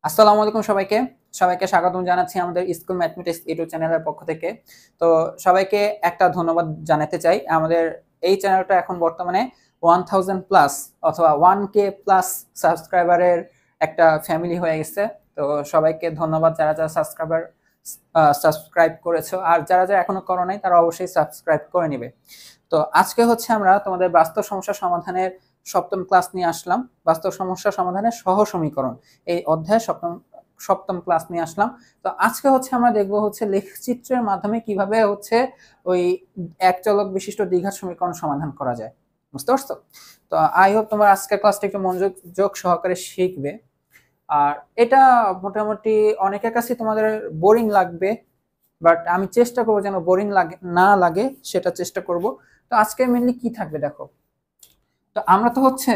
আসসালামু আলাইকুম সবাইকে। সবাইকে স্বাগতম জানাচ্ছি আমাদের স্কুল ম্যাথমেটিক্স ইউটিউব চ্যানেলের পক্ষ থেকে। তো সবাইকে একটা ধন্যবাদ জানাতে চাই। আমাদের এই চ্যানেলটা এখন বর্তমানে 1000 প্লাস অথবা 1K প্লাস সাবস্ক্রাইবারের একটা ফ্যামিলি হয়ে গেছে। তো সবাইকে ধন্যবাদ যারা সাবস্ক্রাইব করেছো, আর যারা এখনো করো নাই তারা অবশ্যই সাবস্ক্রাইব করে নিবে। তো আজকে হচ্ছে আমরা তোমাদের বাস্তব সমস্যা সমাধানের সপ্তম ক্লাস নিয়ে আসলাম। বাস্তব সমস্যা সমাধানের সহ সমীকরণ এই অধ্যায় সপ্তম সপ্তম ক্লাস নিয়ে আসলাম। তো আজকে হচ্ছে আমরা দেখবো হচ্ছে লেখচিত্রের মাধ্যমে কিভাবে হচ্ছে ওই এক চলক বিশিষ্ট দ্বিঘাত সমীকরণ সমাধান করা যায়। বুঝতে পারছো? তো আই হোপ তোমার আজকের ক্লাসটা একটু মনোযোগ সহকারে শিখবে। আর এটা মোটামুটি অনেকের কাছে তোমাদের বোরিং লাগবে, বাট আমি চেষ্টা করবো যেন বোরিং না লাগে, সেটা চেষ্টা করব। তো আজকে মেনলি কি থাকবে দেখো। তো আমরা তো হচ্ছে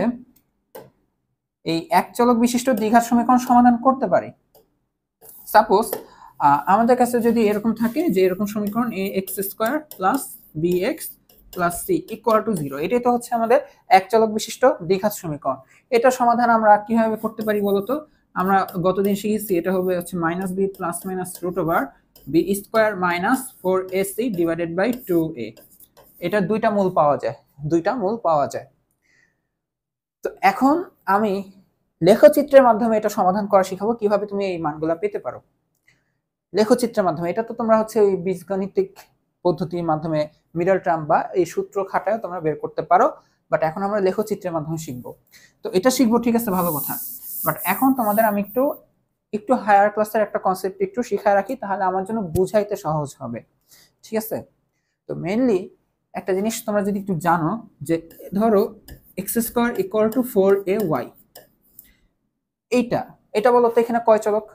এই এক চলক বিশিষ্ট দ্বিঘাত সমীকরণ সমাধান করতে পারি। সাপোজ আমাদের কাছে যদি এরকম থাকে যে এরকম সমীকরণ A X square plus B X plus C equal to zero, এটাই তো হচ্ছে আমাদের এক চলক বিশিষ্ট দ্বিঘাত সমীকরণ। এটা সমাধান আমরা কিভাবে করতে পারি বলতো? আমরা গতদিন শিখেছি এটা হবে হচ্ছে minus B plus minus root over B square minus 4ac divided by 2a। এটা দুইটা মূল পাওয়া যায়। তো এখন আমি লেখচিত্রের মাধ্যমে এটা সমাধান করা শিখাবো, কিভাবে তুমি এই মানগুলা পেতে পারো লেখচিত্রের মাধ্যমে। এটা তো তোমরা হচ্ছে ওই বীজগণিতিক পদ্ধতির মাধ্যমে মিডল টার্ম বা এই সূত্র খাটায় তোমরা বের করতে পারো, বাট এখন আমরা লেখচিত্রের মাধ্যমে শিখবো। তো এটা শিখবো, ঠিক আছে, ভালো কথা। বাট এখন তোমাদের আমি একটু একটু হায়ার ক্লাসের একটা কনসেপ্ট একটু শিখায় রাখি, তাহলে আমার জন্য বুঝাইতে সহজ হবে। ঠিক আছে? তো মেইনলি একটা জিনিস তোমরা যদি একটু জানো যে ধরো x square equal to 4ay, এইটা এটা বলো তো এখানে কয় চলক?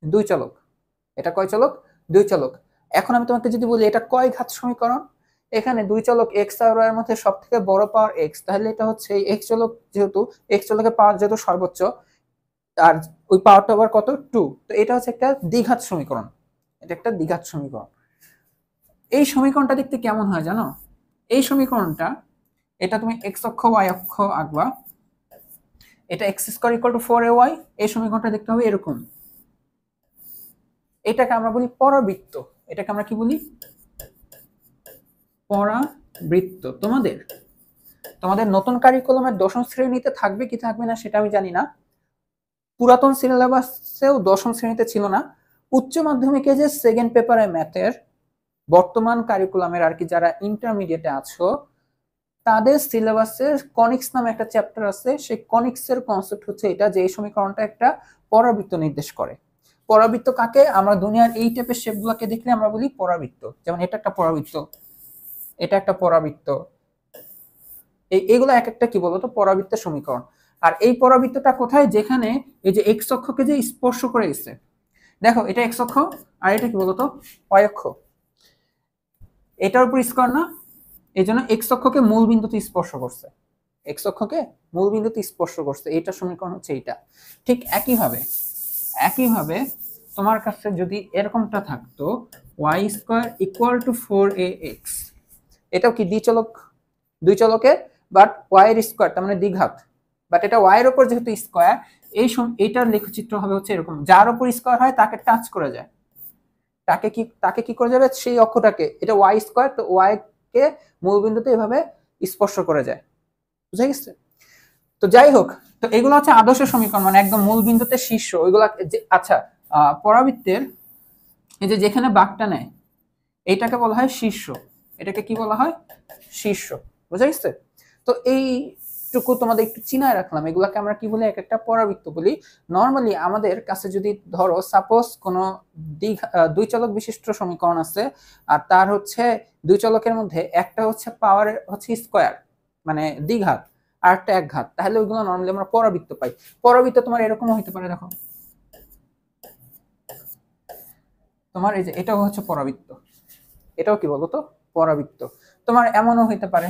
দুই চলক। এটা কয় চলক? দুই চলক। এখন আমি তোমাকে যদি বলি এটা কয় ঘাত সমীকরণ, এখানে দুই চলক এক্স আর ওয়াই এর মধ্যে সব থেকে বড় পাওয়ার এক্স, তাহলে এটা হচ্ছে এক্স চলক, যেহেতু এক্স চলকের পাওয়ার যেহেতু সর্বোচ্চ, আর ওই পাওয়ারটা আবার কত? 2। তো এটা হচ্ছে একটা দ্বিঘাত সমীকরণ। এটা একটা দ্বিঘাত সমীকরণ। এই সমীকরণটা দেখতে কেমন হয় জানো? এই সমীকরণটা, এটা তুমি এক্স অক্ষ ওয়াই অক্ষ আঁকবা, এটা x square equal to 4ay। এই সমীকরণটা দেখতে হবে এরকম। এটাকে আমরা বলি পরাবৃত্ত। এটাকে আমরা কি বলি? পরাবৃত্ত। তোমাদের তোমাদের নতুন কারিকুলামের দশম শ্রেণীতে থাকবে কি থাকবে না সেটা আমি জানি না। পুরাতন সিলেবাসেও দশম শ্রেণীতে ছিল না। উচ্চ মাধ্যমিকে যে সেকেন্ড পেপারে ম্যাথের বর্তমান কারিকুলামের আর কি, যারা ইন্টারমিডিয়েটে আছো তাদের সিলেবাসে কনিক্স নামে একটা চ্যাপ্টার আছে। সেই কনিক্সের কনসেপ্ট হচ্ছে এটা, যে এই সমীকরণটা একটা পরাবৃত্ত নির্দেশ করে। পরাবৃত্ত কাকে? আমরা দুনিয়ার এই টাইপের শেপগুলোকে দেখলে আমরা বলি পরাবৃত্ত। যেমন এটা একটা পরাবৃত্ত, এটা একটা পরাবৃত্ত। এইগুলো এক একটা কি বলতো? পরাবৃত্তের সমীকরণ। আর এই পরাবৃত্তটা কোথায়? যেখানে এই যে এক্স অক্ষকে যে স্পর্শ করে গেছে, দেখো এটা এক্স অক্ষ, আর এটা কি বলতো? ওয়াই অক্ষ। এটার উপর স্কয়ার না, এই জন্য এক্স অক্ষকে মূল বিন্দুতে স্পর্শ করছে। এক্স অক্ষকে মূল বিন্দুতে স্পর্শ করছে, এইটা সমীকরণ হচ্ছে এইটা। ঠিক একইভাবে তোমার কাছে যদি এরকমটা থাকতো Y square equal to 4ax, এটাও কি দ্বিচলক, দুই চলকের, বাট ওয়াই এর স্কোয়ার, তার মানে দ্বিঘাত। বাট এটা ওয়াই এর উপর যেহেতু স্কোয়ার, এইটার লেখচিত্র হবে হচ্ছে এরকম। যার উপর স্কোয়ার হয় তাকে টাচ করে যায়, তাকে কি করে যাবে? সেই অক্ষটাকে, এটা ওয়াই স্কোয়ার, তো ওয়াই কে মূল বিন্দুতে এভাবে স্পর্শ করে যায়। বুঝা গেছে? তো যাই হোক, তো এগুলো হচ্ছে আদর্শ সমীকরণ, মানে একদম মূল বিন্দুতে শীর্ষ ওইগুলা। আচ্ছা, পরাবৃত্তের এই যে যেখানে বাঁকটা নেয় এইটাকে বলা হয় শীর্ষ। এটাকে কি বলা হয়? শীর্ষ। বুঝা গেছে? তো এইটুকু তোমাদের একটু চিনায় রাখলাম, এগুলাকে আমরা কি বলি? এক একটা পরাবৃত্ত বলি। নর্মালি আমাদের কাছে যদি ধরো সাপোজ কোনো দুই চলক বিশিষ্ট সমীকরণ আছে, আর তার হচ্ছে দুই চলকের মধ্যে একটা হচ্ছে পাওয়ার হচ্ছে স্কোয়ার, মানে দ্বিঘাত, আর একটা একঘাত, তাহলে ওইগুলো নর্মালি আমরা পরাবৃত্ত পাই। পরাবৃত্ত তোমার এরকমও হইতে পারে, দেখো তোমার এই যে এটাও হচ্ছে পরাবৃত্ত, এটাও কি বলতো? পরাবৃত্ত। তোমার এমনও হইতে পারে,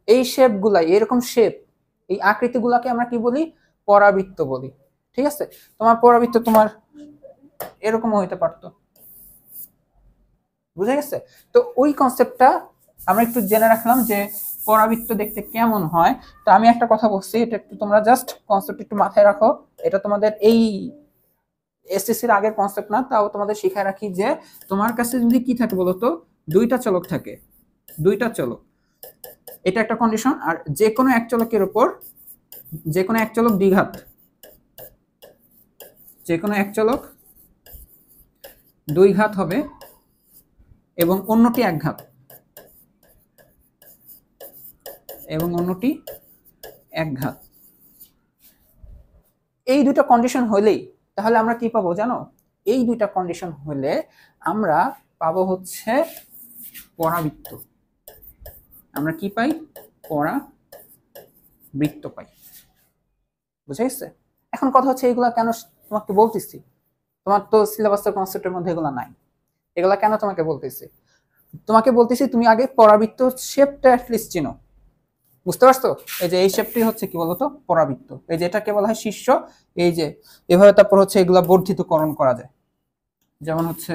এই শেপ গুলাই, এরকম শেপ, এই আকৃতি গুলাকে আমরা কি বলি? পরাবৃত্ত বলি। ঠিক আছে? তোমার পরাবৃত্ত তোমার এরকমও হইতে পারতো। বুঝে গেছে? তো ওই কনসেপ্টটা আমরা একটু জেনে রাখলাম, যে পরাবৃত্ত দেখতে কেমন হয়। তো আমি একটা কথা বলছি, এটা একটু তোমরা জাস্ট কনসেপ্ট একটু মাথায় রাখো। এটা তোমাদের এই এসএসসির আগের কনসেপ্ট না, তাও তোমাদের শিখায় রাখি যে তোমার কাছে যদি কি থাকে বলতো, দুইটা চলক থাকে, দুইটা চলক, এটা একটা কন্ডিশন। আর যে কোনো এক চলকের উপর যে কোনো এক চলক দ্বিঘাত, যে কোনো এক চলক দুই ঘাত হবে এবং অন্যটি এক ঘাত, এবং অন্যটি এক ঘাত। এই দুটো কন্ডিশন হলেই তাহলে আমরা কি পাবো জানো? এই দুইটা কন্ডিশন হলে আমরা পাবো হচ্ছে পরাবৃত্ত। আমরা কি পাই? পরাবৃত্ত পাই। বুঝা গেছে? এখন কথা হচ্ছে এগুলা কেন তোমাকে বলতেছি? তোমার তো সিলেবাসের কনসেপ্টের মধ্যে এগুলা নাই। এগুলা কেন তোমাকে বলতেছি? তোমাকে বলতেছি তুমি আগে পরাবৃত্ত শেপটা অ্যাটলিস্ট চিনো। বুঝতে পারছো? এই যে এই শেপটি হচ্ছে কি বলতো? পরাবৃত্ত। এই যে এটাকে বলা হয় শীর্ষ। এই যে এভাবে তারপর হচ্ছে এগুলা বর্ধিতকরণ করা যায়। যেমন হচ্ছে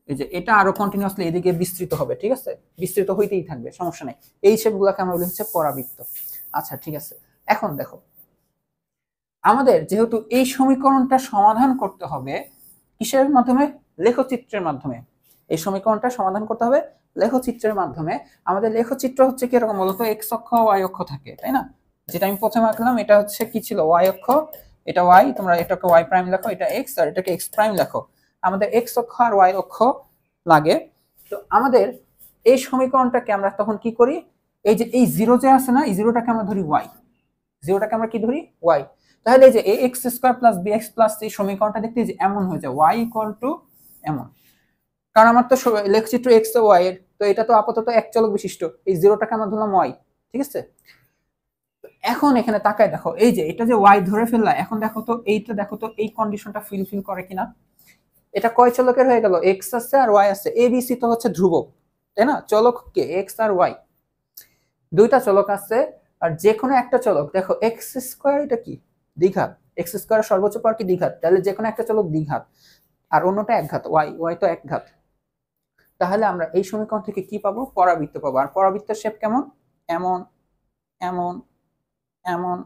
এই যে এটা আরো কন্টিনিউয়াসলি এদিকে বিস্তৃত হবে, ঠিক আছে? বিস্তৃত হইতেই থাকবে, সমস্যা নেই। এই শেপগুলোকে আমরা বলি হচ্ছে পরাবৃত্ত। আচ্ছা ঠিক আছে, এখন দেখো আমাদের যেহেতু এই সমীকরণটা সমাধান করতে হবে কিসের মাধ্যমে? লেখচিত্রের মাধ্যমে। এই সমীকরণটা সমাধান করতে হবে লেখচিত্রের মাধ্যমে। আমাদের লেখচিত্র হচ্ছে কি এরকম বলতো, এক্স অক্ষ ওয়াই অক্ষ থাকে, তাই না? যেটা আমি প্রথমে আঁকলাম এটা হচ্ছে কি ছিল? ওয়াই অক্ষ, এটা ওয়াই, তোমরা এটাকে ওয়াই প্রাইম লেখো, এটা এক্স, আর এটাকে এক্স প্রাইম লেখো। আমাদের এক্স অক্ষ আর ওয়াই অক্ষ লাগে। তো আমাদের এই সমীকরণটাকে আমরা তখন কি করি? এই যে এই জিরো যে আছে না, এই জিরোটাকে আমরা ধরি ওয়াই, জিরোটাকে আমরা কি ধরি? ওয়াই। তাহলে এই যে A X square plus B X plus এই সমীকরণটা দেখতে যে এমন হয়ে যায়, ওয়াই ইকুয়াল টু এমন। কারণ আমার তো লেখচিত্র এক্স ও ওয়াই এর, তো এটা তো আপাতত এক চলক বিশিষ্ট, এই জিরোটাকে আমরা ধরলাম ওয়াই, ঠিক আছে? এখন এখানে তাকায় দেখো, এই যে এটা যে ওয়াই ধরে ফেললা, এখন দেখো তো এইটা, দেখো তো এই কন্ডিশনটা ফিল করে কিনা। এটা কয় চলকের হয়ে গেল? এক্স আছে আর ওয়াই আছে। এ বি সি তো হচ্ছে ধ্রুবক, তাই না? চলক কে? এক্স আর ওয়াই, দুইটা চলক আছে। আর যে কোনো একটা চলক, দেখো এক্স স্কোয়ার এটা কি? দ্বিঘাত। এক্স স্কোয়ার সর্বোচ্চ পাওয়ার কি? দ্বিঘাত। তাহলে যে কোনো একটা চলক দ্বিঘাত আর অন্যটা একঘাত, ওয়াই, ওয়াই তো একঘাত। তাহলে আমরা এই সমীকরণ থেকে কি পাবো? পরাবৃত্ত পাবো। আর পরাবৃত্তের শেপ কেমন? এমন, এমন, এমন।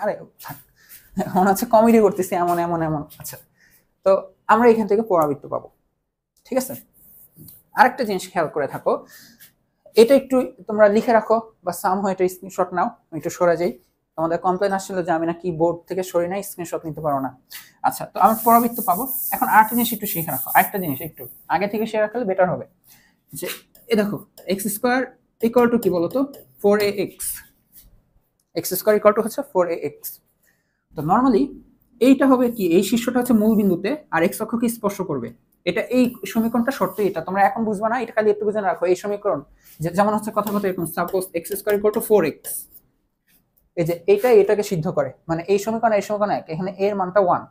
আরে মনে হচ্ছে কমেডি করতেছি, এমন এমন এমন। আচ্ছা, তো আমরা এখান থেকে পরাবৃত্ত পাবো, ঠিক আছে? আরেকটা জিনিস খেয়াল করে থাকো, এটা একটু তোমরা লিখে রাখো বা সাম হয় এটা স্ক্রিনশট নাও। আমি একটু সরে যাই, তোমাদের কমপ্লেন আসছিল যে আমি নাকি বোর্ড থেকে সরে নাই, স্ক্রিনশট নিতে পারো না। আচ্ছা, তো আমি পরাবৃত্ত পাবো। এখন আরেকটা জিনিস একটু শিখে রাখো, আরেকটা জিনিস একটু আগে থেকে শেয়ার রাখলে বেটার হবে। যে এ দেখো এক্স স্কোয়ার ইকুয়াল টু কি বলতো? 4ax। X square equal to হচ্ছে 4ax। তো নর্মালি এইটা হবে কি, এই শীর্ষটা হচ্ছে মূল বিন্দুতে আর এক্স অক্ষকে স্পর্শ করবে। এটা এই সমীকরণটা শর্ত, এটা তোমরা এখন বুঝবা না, এটা খালি একটু বুঝে রাখো। এই সমীকরণ যেমন হচ্ছে কথা কথা এরকম, suppose x square equal to 4x, এই যে এইটা এটাকে সিদ্ধ করে, মানে এই সমীকরণ এই সমীকরণ এক, এখানে এর মানটা 1।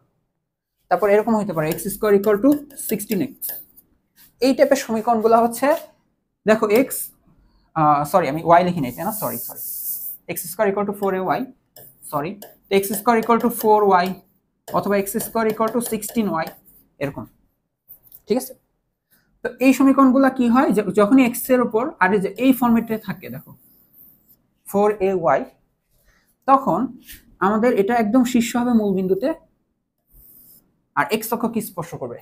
তারপর এরকম হইতে পারে x square equal to 16x। এই টাইপের সমীকরণগুলো হচ্ছে, দেখো এক্স, সরি আমি ওয়াই লিখি নাই, তাই না? Sorry sorry, x square equal to 4ay, sorry, x square equal to 4y অথবা x square equal to 16y, এরকম, ঠিক আছে? তো এই সমীকরণগুলো কি হয়, যখনই এক্স এর উপর আর যে এই ফরম্যাটে থাকে, দেখো 4ay, তখন আমাদের এটা একদম শীর্ষ হবে মূল বিন্দুতে আর এক্স অক্ষ কি স্পর্শ করবে,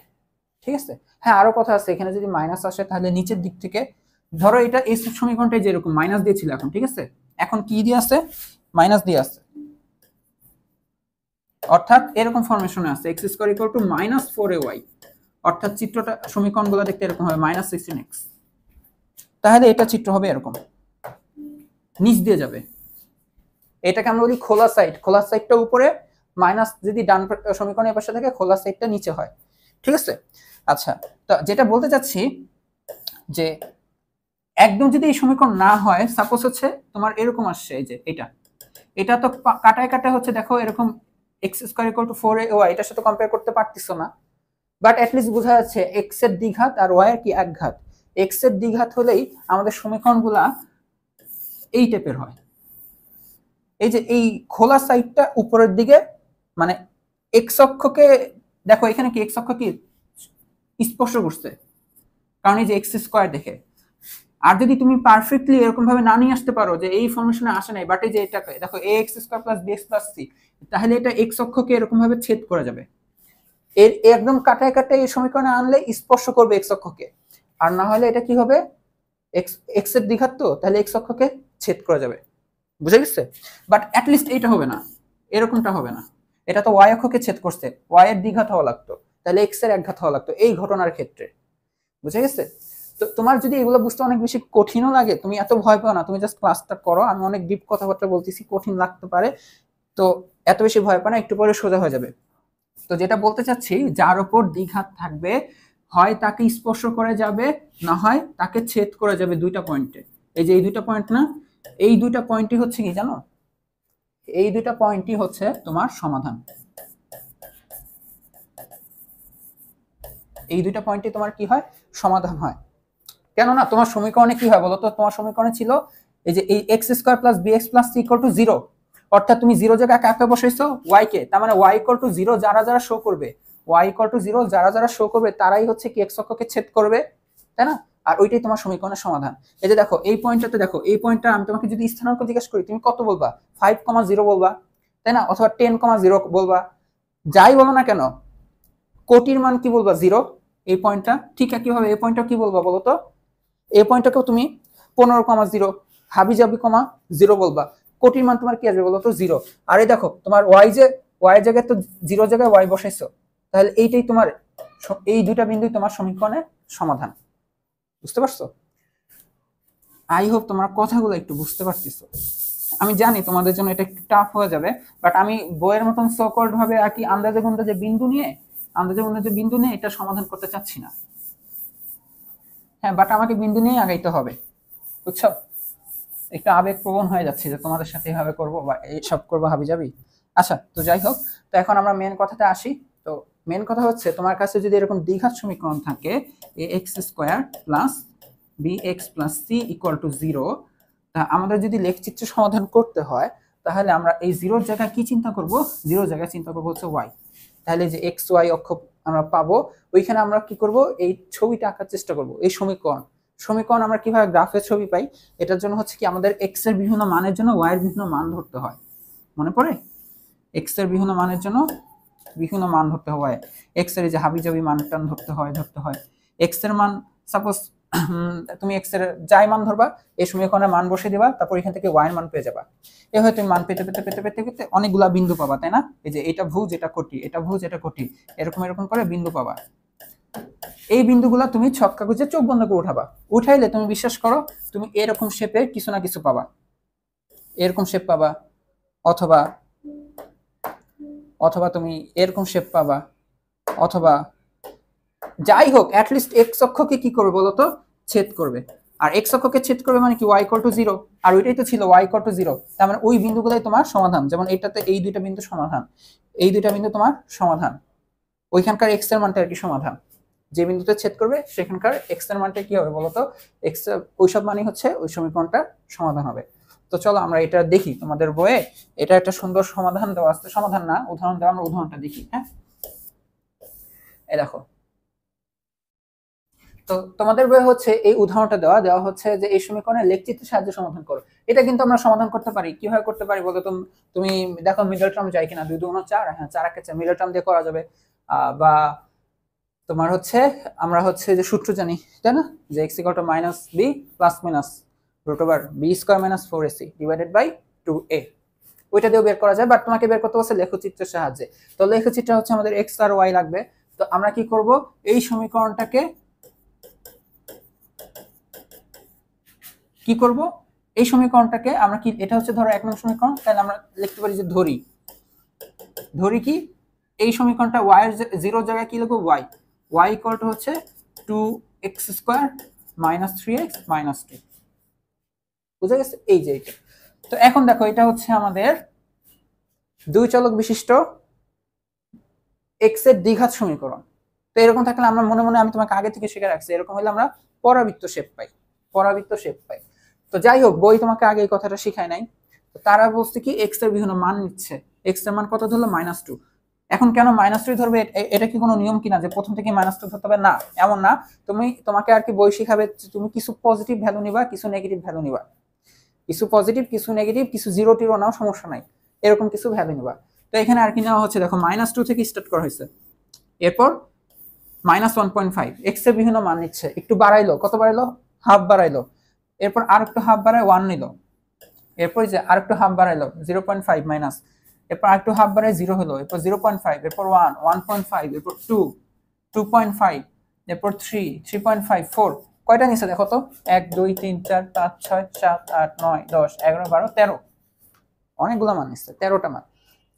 ঠিক আছে? হ্যাঁ, আরো কথা আছে, এখানে যদি মাইনাস আসে তাহলে নিচের দিক থেকে, ধরো এটা এই সমীকরণটা যেরকম মাইনাস দিয়েছিল এখন, ঠিক আছে? এখন কি দিয়ে আছে? মাইনাস দিয়ে আছে, অর্থাৎ এরকম ফরমেশনে আছে x square equal to minus 4ay, অর্থাৎ চিত্রটা সমীকরণগুলো দেখতে এরকম হবে মাইনাস 16x। তাহলে এটা চিত্র হবে এরকম, নিচ দিয়ে যাবে। এটাকে আমরা বলি খোলা সাইড। খোলা সাইডটা উপরে, মাইনাস যদি ডান সমীকরণের পাশে থাকে, খোলা সাইডটা নিচে হয়, ঠিক আছে? আচ্ছা, তো যেটা বলতে চাচ্ছি যে একদম যদি এই সমীকরণ না হয়, সাপোজ হচ্ছে তোমার এরকম আসছে, এই যে এটা তো কাটায় কাটায় হচ্ছে, দেখো এরকম x square equal to 4ay, এটার সাথে কম্পেয়ার করতে পারতেছো না, বাট অ্যাটলিস্ট বোঝা যাচ্ছে এক্স এর দ্বিঘাত আর ওয়াই এর কি একঘাত। এক্স এর দ্বিঘাত হলেই আমাদের সমীকরণগুলা এই টাইপের হয়। এই যে এই খোলা সাইডটা উপরের দিকে, মানে এক্স অক্ষকে, দেখো এখানে কি এক্স অক্ষ কি স্পর্শ করছে, কারণ এই যে এক্স স্কোয়ার দেখে, আর যদি তুমি পারফেক্টলি এরকম ভাবে না নিয়ে আসতে পারো যে এই ফর্মেশনে আসে নাই, বাট এই যে এটা দেখো ax square plus bx plus c, তাহলে এটা x অক্ষকে এরকম ভাবে ছেদ করে যাবে। এর একদম কাটায় কাটায় এই সমীকরণে আনলে স্পর্শ করবে x অক্ষকে, আর না হলে এটা কি হবে, x এর দ্বিঘাত, তো তাহলে x অক্ষকে ছেদ করে যাবে। বুঝে গেছে? বাট অ্যাটলিস্ট এটা হবে না, এরকমটা হবে না। এটা তো y অক্ষকে ছেদ করছে, y এর দ্বিঘাত হওয়া লাগতো, তাহলে x এর একঘাত হওয়া লাগতো এই ঘটনার ক্ষেত্রে। বুঝে গেছে? তো তোমার যদি এগুলো বুঝতে অনেক বেশি কঠিনও লাগে, তুমি এত ভয় পাও না, তুমি জাস্ট ক্লাসটা করো। আমি অনেক ডিপ কথাবার্তা বলতেছি, কঠিন লাগতে পারে, তো এত বেশি ভয় পাও না, একটু পরে সোজা হয়ে যাবে। তো যেটা বলতে চাচ্ছি, যার উপর দ্বিঘাত থাকবে হয় তাকে স্পর্শ করে যাবে, না হয় তাকে ছেদ করে যাবে দুইটা পয়েন্টে। এই যে এই দুইটা পয়েন্ট না, এই দুইটা পয়েন্টই হচ্ছে কি জানো, এই দুইটা পয়েন্টই হচ্ছে তোমার সমাধান। এই দুইটা পয়েন্টই তোমার কি হয়, সমাধান হয়। কেননা তোমার সমীকরণে কি হয় বলতো, তোমার সমীকরণে ছিল এই যে এই x square plus bx plus c equal to 0, অর্থাৎ তুমি 0 জায়গায় কাকে বসাইছো, y কে, তার মানে y ইকুয়াল টু 0 যারা যারা শো করবে, y ইকুয়াল টু 0 যারা যারা শো করবে তারাই হচ্ছে কি x অক্ষকে ছেদ করবে, তাই না? আর ওইটাই তোমার সমীকরণের সমাধান। এই যে দেখো এই পয়েন্টটাতে, দেখো এই পয়েন্টটা আমি তোমাকে যদি স্থানাঙ্ক জিজ্ঞেস করি, তুমি কত বলবা, 5,0 বলবা, তাই না? অথবা 10,0 বলবা, যাই বলো না কেন, কোটির মান কি বলবা, 0। এই পয়েন্টটা ঠিক একইভাবে এই পয়েন্টটা কি বলবা বলো তো, এই পয়েন্টটাকেও তুমি 15,0 হাবি জাবি 0 বলবা, কোটির মান তোমার কি আসবে বলো তো, 0। আর এই দেখো তোমার ওয়াই জায়গায় তো 0 জায়গায় ওয়াই বসাইছো, তাহলে এইটাই তোমার, এই দুইটা বিন্দুই তোমার সমীকরণের সমাধান। বুঝতে পারছো? আই হোপ তোমার কথাগুলো একটু বুঝতে পারতেছো। আমি জানি তোমাদের জন্য এটা একটু টাফ হয়ে যাবে, বাট আমি বইয়ের মতন সকল্ড ভাবে আর কি আন্দাজে বিন্দু নিয়ে এটা সমাধান করতে চাচ্ছি না। হ্যাঁ, বাট আমাকে বিন্দু নিয়ে আগাইতে হবে, বুঝছো? একটু আবেগপ্রবণ হয়ে যাচ্ছে যে তোমাদের সাথে এভাবে করবো বা এইসব করবো হাবি যাবি। আচ্ছা, তো যাই হোক, তো এখন আমরা মেন কথাতে আসি। তো মেন কথা হচ্ছে, তোমার কাছে যদি এরকম দ্বিঘাত সমীকরণ থাকে ax square plus bx plus c equal to 0, তা আমাদের যদি লেখচিত্র সমাধান করতে হয়, তাহলে আমরা এই 0 জায়গায় কি চিন্তা করব, 0 জায়গায় চিন্তা করব হচ্ছে y। তাহলে যে এক্স ওয়াই অক্ষ আমরা পাবো, ওইখানে আমরা কি করব, এই ছবিটা আঁকার চেষ্টা করব। এই সমীকরণ আমরা কিভাবে গ্রাফের ছবি পাই, এটার জন্য হচ্ছে কি আমাদের এক্স এর বিভিন্ন মানের জন্য ওয়াই এর বিভিন্ন মান ধরতে হয়। মনে পড়ে? এক্স এর বিভিন্ন মানের জন্য বিভিন্ন মান ধরতে হয়, এক্স এর যে হাবি জাবি মানটা ধরতে হয়। এক্স এর মান সাপোজ তুমি এক্স এর যাই মান ধরবা, এই সমীকরণের মান বসে দিবা, তারপর এখান থেকে ওয়াই এর মান পেয়ে যাবা। এভাবে তুমি মান পেতে পেতে পেতে পেতে পেতে অনেকগুলা বিন্দু পাবা, তাই না? এই যে এটা ভুজ, এটা কোটি, এটা ভুজ, এটা কোটি, এরকম এরকম করে বিন্দু পাবা। এই বিন্দুগুলা তুমি ছক কাগজে চোখ বন্ধ করে উঠাবা। উঠাইলে তুমি বিশ্বাস করো, তুমি এরকম শেপে কিছু না কিছু পাবা, এরকম শেপ পাবা, অথবা অথবা তুমি এরকম শেপ পাবা, অথবা যাই হোক, অ্যাটলিস্ট এক্স অক্ষকে কি করবে বলতো, ছেদ করবে। আর এক্স অক্ষকে ছেদ করবে মানে কি, ওয়াই ইকুয়াল টু 0, আর ওইটাই তো ছিল ওয়াই ইকুয়াল টু 0। তার মানে ওই বিন্দুগুলাই তোমার সমাধান। যেমন এটাতে এই দুইটা বিন্দু সমাধান, এই দুইটা বিন্দু তোমার সমাধান, ওইখানকার এক্স এর মানটা আর কি সমাধান। যে বিন্দুতে ছেদ করবে সেখানকার এক্স এর মানটা কি হবে বলতো, এক্স ওইসব মানই হচ্ছে ওই সমীকরণটা সমাধান হবে। তো চলো আমরা এটা দেখি, তোমাদের বইয়ে এটা একটা সুন্দর সমাধান দেওয়া আছে, সমাধান না উদাহরণ দেওয়া, আমরা উদাহরণটা দেখি। হ্যাঁ, এই দেখো, তো তোমাদের বই হচ্ছে এই উদাহরণটা দেওয়া হচ্ছে যে এই সমীকরণের লেখচিত্রের সাহায্যে সমাধান করো। এটা কিন্তু আমরা সমাধান করতে পারি, কিভাবে করতে পারি বলতো, তুমি দেখো মিডল টার্ম যায় কিনা, 2 2 4, হ্যাঁ 4 কে 4 মিডল টার্ম দিয়ে করা যাবে। বা তোমার হচ্ছে আমরা হচ্ছে যে সূত্র জানি, তাই না, যে x equal to minus B plus minus root over b square minus 4ac divided by 2a, ওইটা দিয়েও বের করা যায়। বাট তোমাকে বের করতে হচ্ছে লেখচিত্রের সাহায্যে। তো লেখচিত্র হচ্ছে আমাদের x আর y লাগবে। তো আমরা কি করব, এই সমীকরণটাকে কি করব, এই সমীকরণটাকে আমরা কি, এটা হচ্ছে ধরো 1 নং সমীকরণ, তাহলে আমরা লিখতে পারি যে ধরি কি, এই সমীকরণটা y এর 0 জায়গায় কি লিখব, y ইকুয়াল টু হচ্ছে 2x square minus 3x minus 2। বুঝা গেছে? এই যে এটা। তো এখন দেখো, এটা হচ্ছে আমাদের দুই চলক বিশিষ্ট x এর দ্বিঘাত সমীকরণ। তো এরকম থাকলে আমরা মনে মনে, আমি তোমাকে আগে থেকে শিখে রাখছি, এরকম হলে আমরা পরাবৃত্ত শেপ পাই। তো যাই হোক, বই তোমাকে আগে এই কথাটা শিখায় নাই। তো তারা বলছে কি, এক্স এর বিভিন্ন মান নিচ্ছে, এক্স এর মান কত ধরলো, -2। এখন কেন -3 ধরবে, এটা কি কোনো নিয়ম কিনা যে প্রথম থেকে -2 ধরতে হবে? না, এমন না। তোমাকে আর কি বই শিখাবে তুমি কিছু পজিটিভ ভ্যালু নিবা, কিছু নেগেটিভ ভ্যালু নিবা, কিছু পজিটিভ কিছু নেগেটিভ, কিছু 0 টিরো নাও, সমস্যা নাই, এরকম কিছু ভ্যালু নিবা। তো এখানে আর কি নেওয়া হচ্ছে, দেখো -2 থেকে স্টার্ট করা হয়েছে, এরপর -1.5 এক্স এর বিভিন্ন মান নিচ্ছে, একটু বাড়াইলো, কত বাড়াইলো? হাফ বাড়াইলো, এরপর আর একটু হাফ বাড়ায় 1 নিল, এরপর যে আর একটু হাফ বাড়াইলো 0.5 মাইনাস, এরপর আর একটু হাফ বাড়ায় 0 হলো, এরপর 0.5, এরপর 1, 1.5, এরপর 2, 2.5, এরপর 3, 3.5, 4, কয়টা নিছে দেখো তো? 1 2 3 4 5 6 7 8 9 10 11 12 13, অনেকগুলো মান নিচ্ছে, 13টা মান।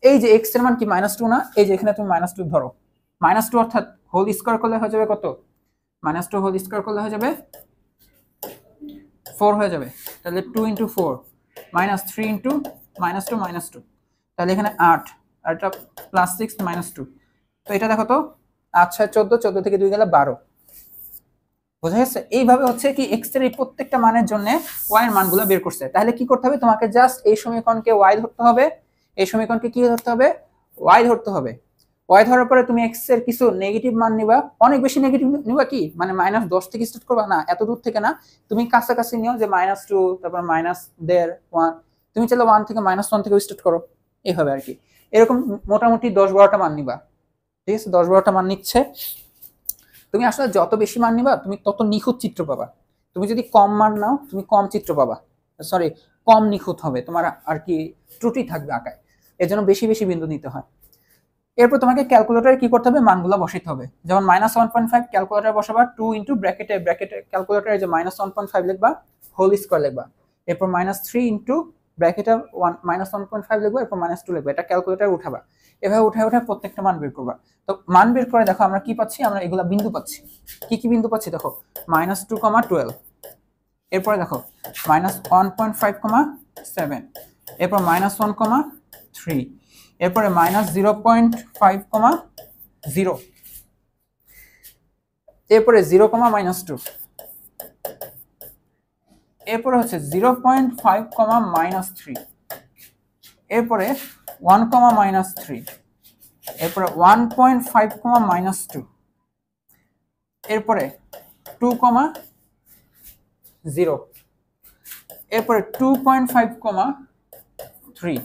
এই যে এক্স এর মান কি -2 না? এই যে এখানে তুমি -2 ধরো, -2 অর্থাৎ হোল স্কয়ার করলে হয়ে যাবে কত? -2 হোল স্কয়ার করলে হয়ে যাবে 4 হয়ে যাবে, তাহলে 2 × 4 -3 × -2, তাহলে এখানে 8, আর এটা +6 -2, তো এটা দেখো তো 8 6 14, 14 থেকে 2 গেলে 12, বোঝা গেছে? এইভাবে হচ্ছে কি এক্স এর এই প্রত্যেকটা মানের জন্য ওয়াই এর মানগুলো বের করছে। তাহলে কি করতে হবে? তোমাকে জাস্ট এই সমীকরণকে ওয়াই ধরতে হবে, এই সমীকরণকে কি ধরতে হবে? ওয়াই ধরতে হবে। ওয়াই ধরার পরে তুমি এক্স এর কিছু নেগেটিভ মান নিবা, অনেক বেশি নেগেটিভ নিবা, কি মানে -10 থেকে স্টার্ট করবা না, এত দূর থেকে না, তুমি কাছাকাছি নিও, যে -2, তারপর -1.5, 1, তুমি চাইলে 1 থেকে -1 থেকে স্টার্ট করো, এইভাবে আর কি। এরকম মোটামুটি 10-12টা মান নিবা, ঠিক আছে? 10-12টা মান নিচ্ছে। তুমি আসলে যত বেশি মান নিবা তুমি তত নিখুঁত চিত্র পাবা। তুমি যদি কম মান নাও তুমি কম চিত্র পাবা, সরি কম নিখুঁত হবে তোমার আর কি, ত্রুটি থাকবে আঁকায়, এর জন্য বেশি বেশি বিন্দু নিতে হয়। এরপর তোমাকে ক্যালকুলেটরে কি করতে হবে? মানগুলো বসাইতে হবে। যেমন -1.5 ক্যালকুলেটরে বসাবা, 2 × ব্র্যাকেটে ক্যালকুলেটরে যে -1.5 লিখবা, হোল স্কয়ার লিখবা, এরপর -3 × ব্র্যাকেটে -1.5 লিখবা, এরপর -2 লিখবা, এটা ক্যালকুলেটরে উঠাবা। এভাবে উঠায় প্রত্যেকটা মান বের করবা। তো মান বের করে দেখো আমরা কি পাচ্ছি, আমরা এগুলা বিন্দু পাচ্ছি। কি কি বিন্দু পাচ্ছি দেখো? -2, 12, এরপরে দেখো -1.5, 7, এরপর -1, 3, এরপরে -0.5, 0, এরপরে 0, -2, এরপরে হচ্ছে 0.5, -3, এরপরে 1, -3, এরপরে 1.5, -2, এরপরে 2, 0, এরপরে 2.5, 3,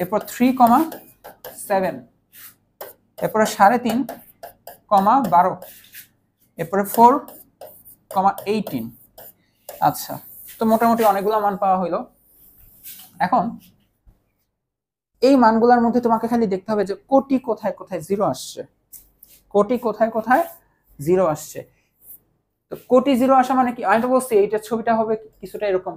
এরপর 3, 7, এরপরে 3.5, 12, এরপরে 4, 18। আচ্ছা, তো মোটামুটি অনেকগুলো মান পাওয়া হইলো। এখন এই মানগুলোর মধ্যে তোমাকে খালি দেখতে হবে যে কোটি কোথায় কোথায় 0 আসছে, কোটি কোথায় কোথায় 0 আসছে। তো কোটি 0 আসা মানে কি? আমি তো বলছি এইটার ছবিটা হবে কিছুটা এরকম,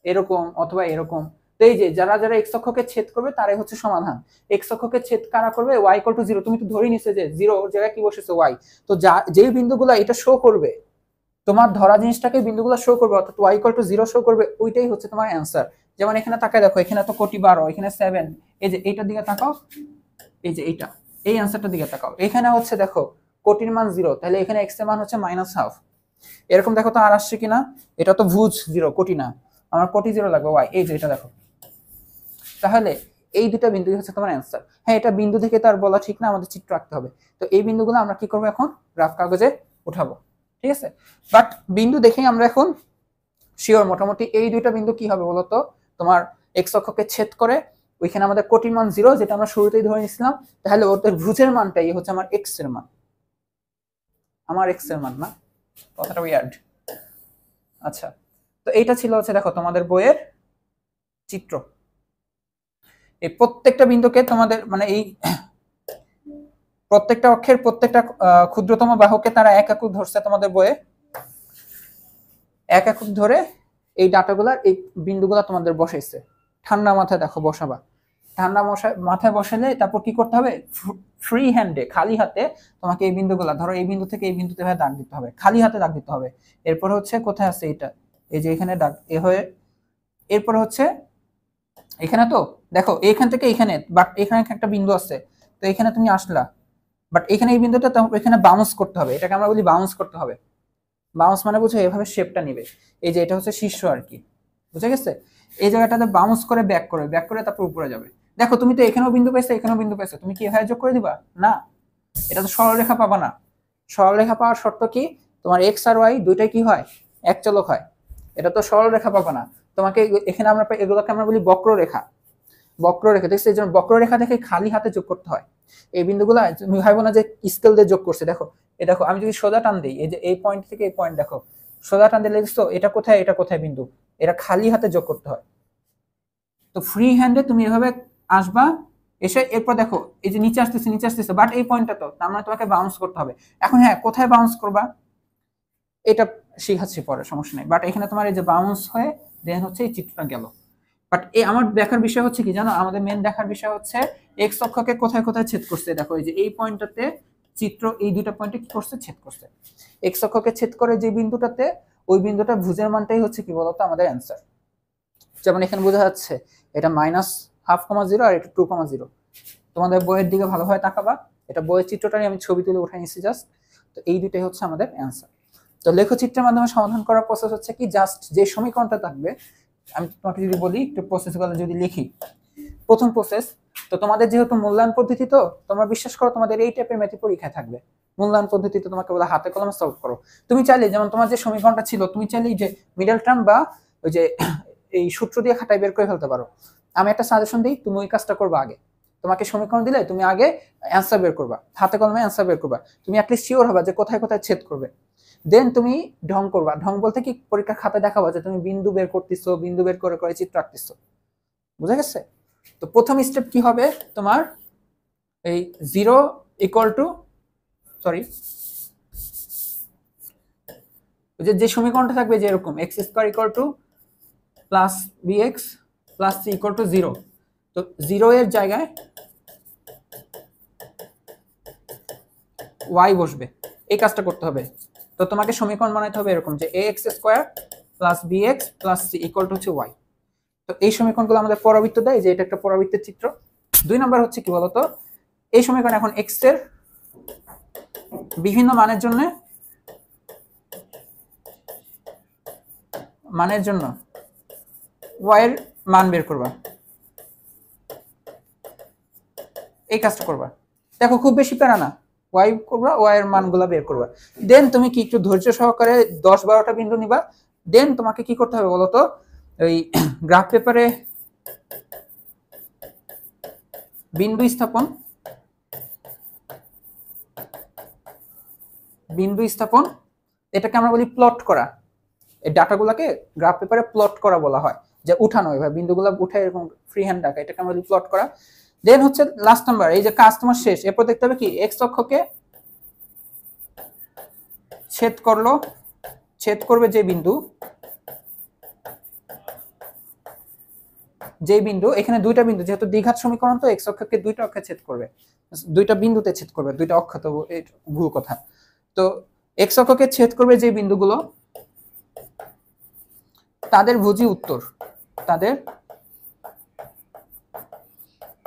এরকম অথবা এরকম। তো এই যে যারা যারা এক্স অক্ষকে ছেদ করবে তারাই হচ্ছে সমাধান। এক্স অক্ষকে ছেদ কারা করবে? y = 0, তুমি তো ধরে নিছে যে 0 ওর জায়গায় কি বসেছে y, তো যেই বিন্দুগুলো এটা শো করবে, তোমার ধরা জিনিসটাকে বিন্দুগুলো শো করবে, অর্থাৎ y = 0 শো করবে, ওইটাই হচ্ছে তোমার অ্যান্সার। যেমন এখানে তাকায় দেখো, এখানে তো কোটি 12, এখানে 7, এই যে এইটার দিকে তাকাও, এই যে এইটা, এই অ্যান্সারটার দিকে তাকাও, এখানে হচ্ছে দেখো কোটির মান 0, তাহলে এখানে x এর মান হচ্ছে -1/2। এরকম দেখো তো আর আসছে কিনা, এটা তো ভুজ 0, কোটি না, আমার কোটি 0 লাগবে y, এই যে এটা দেখো। তাহলে এই দুটো বিন্দুই হচ্ছে তোমার অ্যান্সার। হ্যাঁ, এটা বিন্দু থেকে তো আর বলা ঠিক না, আমাদের চিত্র আঁকতে হবে। তো এই বিন্দুগুলো আমরা কি করবো এখন? গ্রাফ কাগজে উঠাবো, ঠিক আছে? বাট বিন্দু দেখেই আমরা এখন শিওর মোটামুটি এই দুইটা বিন্দু কি হবে বলতো, তোমার এক্স অক্ষকে ছেদ করে, ওইখানে আমাদের কোটির মান 0, যেটা আমরা শুরুতেই ধরে নিছিলাম। তাহলে ওদের ভুজের মানটাই হচ্ছে আমার এক্স এর মান, আমার এক্স এর মান না, কথাটা উইয়ার্ড। আচ্ছা, তো এইটা ছিল হচ্ছে দেখো তোমাদের বইয়ের চিত্র। এই প্রত্যেকটা বিন্দুকে তোমাদের মানে এই প্রত্যেকটা অক্ষের প্রত্যেকটা ক্ষুদ্রতম বাহুকে তারা এক একক ধরছে তোমাদের বইয়ে, এক একক ধরে এই ডাটাগুলা এই বিন্দুগুলা তোমাদের বসাইছে। ঠান্ডা মাথায় দেখো বসাবা, ঠান্ডা মাথায় বসালে তারপর কি করতে হবে? ফ্রি হ্যান্ডে, খালি হাতে তোমাকে এই বিন্দুগুলা, ধরো এই বিন্দু থেকে এই বিন্দুতে দাগ দিতে হবে, খালি হাতে দাগ দিতে হবে। এরপর হচ্ছে কোথায় আছে এটা, এই যে এখানে দাগ এ হয়ে, এরপর হচ্ছে এখানে তো দেখো এইখান থেকে এখানে, বাট এখানে একটা বিন্দু আছে, তো এখানে তুমি আসলা, বাট এখানে এই বিন্দুটা এখানে বাউন্স করতে হবে, এটাকে আমরা বলি বাউন্স করতে হবে। বাউন্স মানে বুঝো এভাবে শেপটা নিবে, এই যে এটা হচ্ছে শীর্ষ আর কি, বুঝে গেছে? এই জায়গাটাতে বাউন্স করে ব্যাক করে তারপর উপরে যাবে। দেখো তুমি তো এখানেও বিন্দু পাইছো, এখানেও বিন্দু পাইছো, তুমি কি এভাবে যোগ করে দিবা? না, এটা তো সরলরেখা পাবা না। সরলরেখা পাওয়ার শর্ত কি, তোমার এক্স আর ওয়াই দুইটাই কি হয়, এক চলক হয়। এটা তো সরলরেখা পাবা না। তোমাকে এখানে আমরা এগুলোকে আমরা বলি বক্ররেখা। বক্ররেখা দেখছি, এই জন্য বক্ররেখা দেখে খালি হাতে যোগ করতে হয়। এই বিন্দুগুলো তুমি ভাবো না যে স্কেল দিয়ে যোগ করছে। দেখো এই দেখো, আমি যদি সোজা টান দিই, এই যে এই পয়েন্ট থেকে এই পয়েন্ট, দেখো সোজা টান দিলে দেখছো এটা কোথায়, এটা কোথায় বিন্দু, এটা খালি হাতে যোগ করতে হয়। তো ফ্রি হ্যান্ডে তুমি এভাবে আসবা, এসে এরপর দেখো এই যে নিচে আসতেছে, নিচে আসতেছে, বাট এই পয়েন্টটা তো তার মানে তোমাকে বাউন্স করতে হবে। এখন হ্যাঁ, কোথায় বাউন্স করবা এটা শিখাচ্ছি পরে, সমস্যা নেই। বাট এখানে তোমার এই যে বাউন্স হয়ে দেন হচ্ছে এই চিত্রটা গেল। বাট এই আমার দেখার বিষয় হচ্ছে কি জানো, আমাদের মেন দেখার বিষয় হচ্ছে এক্স অক্ষকে কোথায় কোথায় ছেদ করছে। দেখো এই যে এই পয়েন্টটাতে চিত্র এই দুটো পয়েন্টে কি করছে, ছেদ করছে। এক্স অক্ষকে ছেদ করে যে বিন্দুটাতে, ওই বিন্দুটা ভুজের মানটাই হচ্ছে কি বলতো আমাদের অ্যান্সার। যেমন এখানে বোঝা যাচ্ছে এটা -0.5, আর এটা 2,0। তোমাদের বইয়ের দিকে ভালোভাবে তাকাবা, এটা বইয়ের চিত্রটাই আমি ছবি তুলে উঠাই নিচ্ছি জাস্ট। তো এই দুটাই হচ্ছে আমাদের অ্যান্সার। তো লেখচিত্রের মাধ্যমে সমাধান করার প্রসেস হচ্ছে কি, জাস্ট যে সমীকরণটা থাকবে, আমি তোমাকে যদি বলি একটু প্রসেসগুলো যদি লিখি। প্রথম প্রসেস, তো তোমাদের যেহেতু মূল্যায়ন পদ্ধতি, তো তোমরা বিশ্বাস করো তোমাদের এই টাইপের ম্যাথ পরীক্ষায় থাকবে। মূল্যায়ন পদ্ধতিতে তোমাকে বলে হাতে কলমে সলভ করো। তুমি চাইলে, যেমন তোমার যে সমীকরণটা ছিল, তুমি চাইলে যে মিডল টার্ম বা ওই যে এই সূত্র দিয়ে খাতায় বের করে ফেলতে পারো। আমি একটা সাজেশন দিই, তুমি ওই কাজটা করবা। আগে তোমাকে সমীকরণ দিলে তুমি আগে অ্যান্সার বের করবা, হাতে কলমে অ্যান্সার বের করবা। তুমি অ্যাটলিস্ট শিওর হবা যে কোথায় কোথায় ছেদ করবে। দেন তুমি ঢং করবা। ঢং বলতে কি, পরীক্ষার খাতায় দেখাবা যে তুমি বিন্দু বের করতেছো, বিন্দু বের করে করে চিত্র আঁকতেছো। বুঝা গেছে? তো প্রথম স্টেপ কি হবে তোমার, এই 0 ইকুয়াল টু, সরি, যে সমীকরণটা থাকবে যে এরকম x² equal to plus bx plus c equal to 0। তো 0 এর জায়গায় y বসবে, এই কাজটা করতে হবে। তো তোমাকে সমীকরণ বানাইতে হবে এরকম যে ax² plus bx plus c equal to হচ্ছে y। তো এই সমীকরণগুলো আমাদের পরাবৃত্ত দেয়, যে এটা একটা পরাবৃত্তের চিত্র। 2 নম্বর হচ্ছে কি বলতো, এই সমীকরণ এখন x এর বিভিন্ন মানের জন্য y এর মান বের করবা, এই কাজটা করবা। দেখো খুব বেশি প্যারা না, y করবা, y এর মানগুলো বের করবা। দেন তুমি কি একটু ধৈর্য সহকারে 10-12টা বিন্দু নিবা। দেন তোমাকে কি করতে হবে বলতো, ওই গ্রাফ পেপারে বিন্দু স্থাপন এটাকে আমরা বলি প্লট করা। এই ডাটাগুলোকে গ্রাফ পেপারে প্লট করা বলা হয়, যে উঠানো, এভাবে বিন্দুগুলো উঠে এরকম ফ্রি হ্যান্ড ডাকা, এটাকে আমরা বলি প্লট করা। দেন হচ্ছে লাস্ট নাম্বার, এই যে কাজ তোমার শেষ, এরপর দেখতে হবে কি এক্স অক্ষকে ছেদ করবে যে বিন্দু, এখানে দুইটা বিন্দু, যেহেতু দ্বিঘাত সমীকরণ, তো এক্স অক্ষকে দুইটা অক্ষে ছেদ করবে, দুইটা বিন্দুতে ছেদ করবে, দুইটা অক্ষ, তো ভুল কথা। তো এক্স অক্ষকে ছেদ করবে যে বিন্দুগুলো, তাদের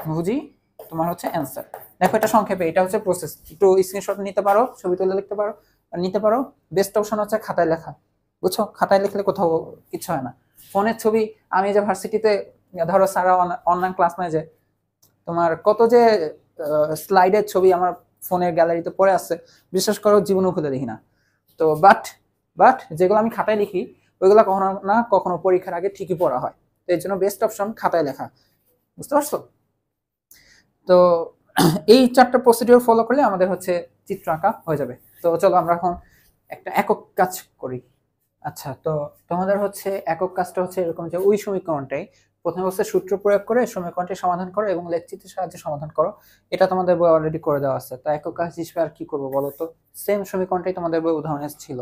ভুজি তোমার হচ্ছে অ্যান্সার। দেখো এটা সংক্ষেপে, এটা হচ্ছে প্রসেস। একটু স্ক্রিনশট নিতে পারো, ছবি তুলে লিখতে পারো, নিতে পারো। বেস্ট অপশন হচ্ছে খাতায় লেখা। বুঝছো, খাতায় লিখলে কোথাও কিছু হয় না। ফোনের ছবি, আমি যে ভার্সিটিতে ধরো সারা অনলাইন ক্লাস নেয়, যে তোমার কত যে স্লাইডের ছবি আমার ফোনের গ্যালারিতে পড়ে আছে, বিশ্বাস করো জীবনও খুলে দেখি না। তো বাট যেগুলো আমি খাতায় লিখি, ওইগুলো কখনো না কখনো পরীক্ষার আগে ঠিকই পড়া হয়। তো এর জন্য বেস্ট অপশন খাতায় লেখা। বুঝতে পারছো? তো এই 4টা প্রসিডিওর ফলো করলে আমাদের হচ্ছে চিত্র আঁকা হয়ে যাবে। তো চলো আমরা এখন একটা একক কাজ করি। আচ্ছা, তো তোমাদের হচ্ছে একক কাজটা হচ্ছে এরকম যে ওই সমীকরণটাই প্রথমে হচ্ছে সূত্র প্রয়োগ করে সমীকরণটি সমাধান করো এবং লেখচিত্রের সাহায্যে সমাধান করো। এটা তোমাদের বই অলরেডি করে দেওয়া আছে। তো একক কাজ হিসেবে আর কি করবো বলো তো, সেম সমীকরণটাই তোমাদের বই উদাহরণে ছিল।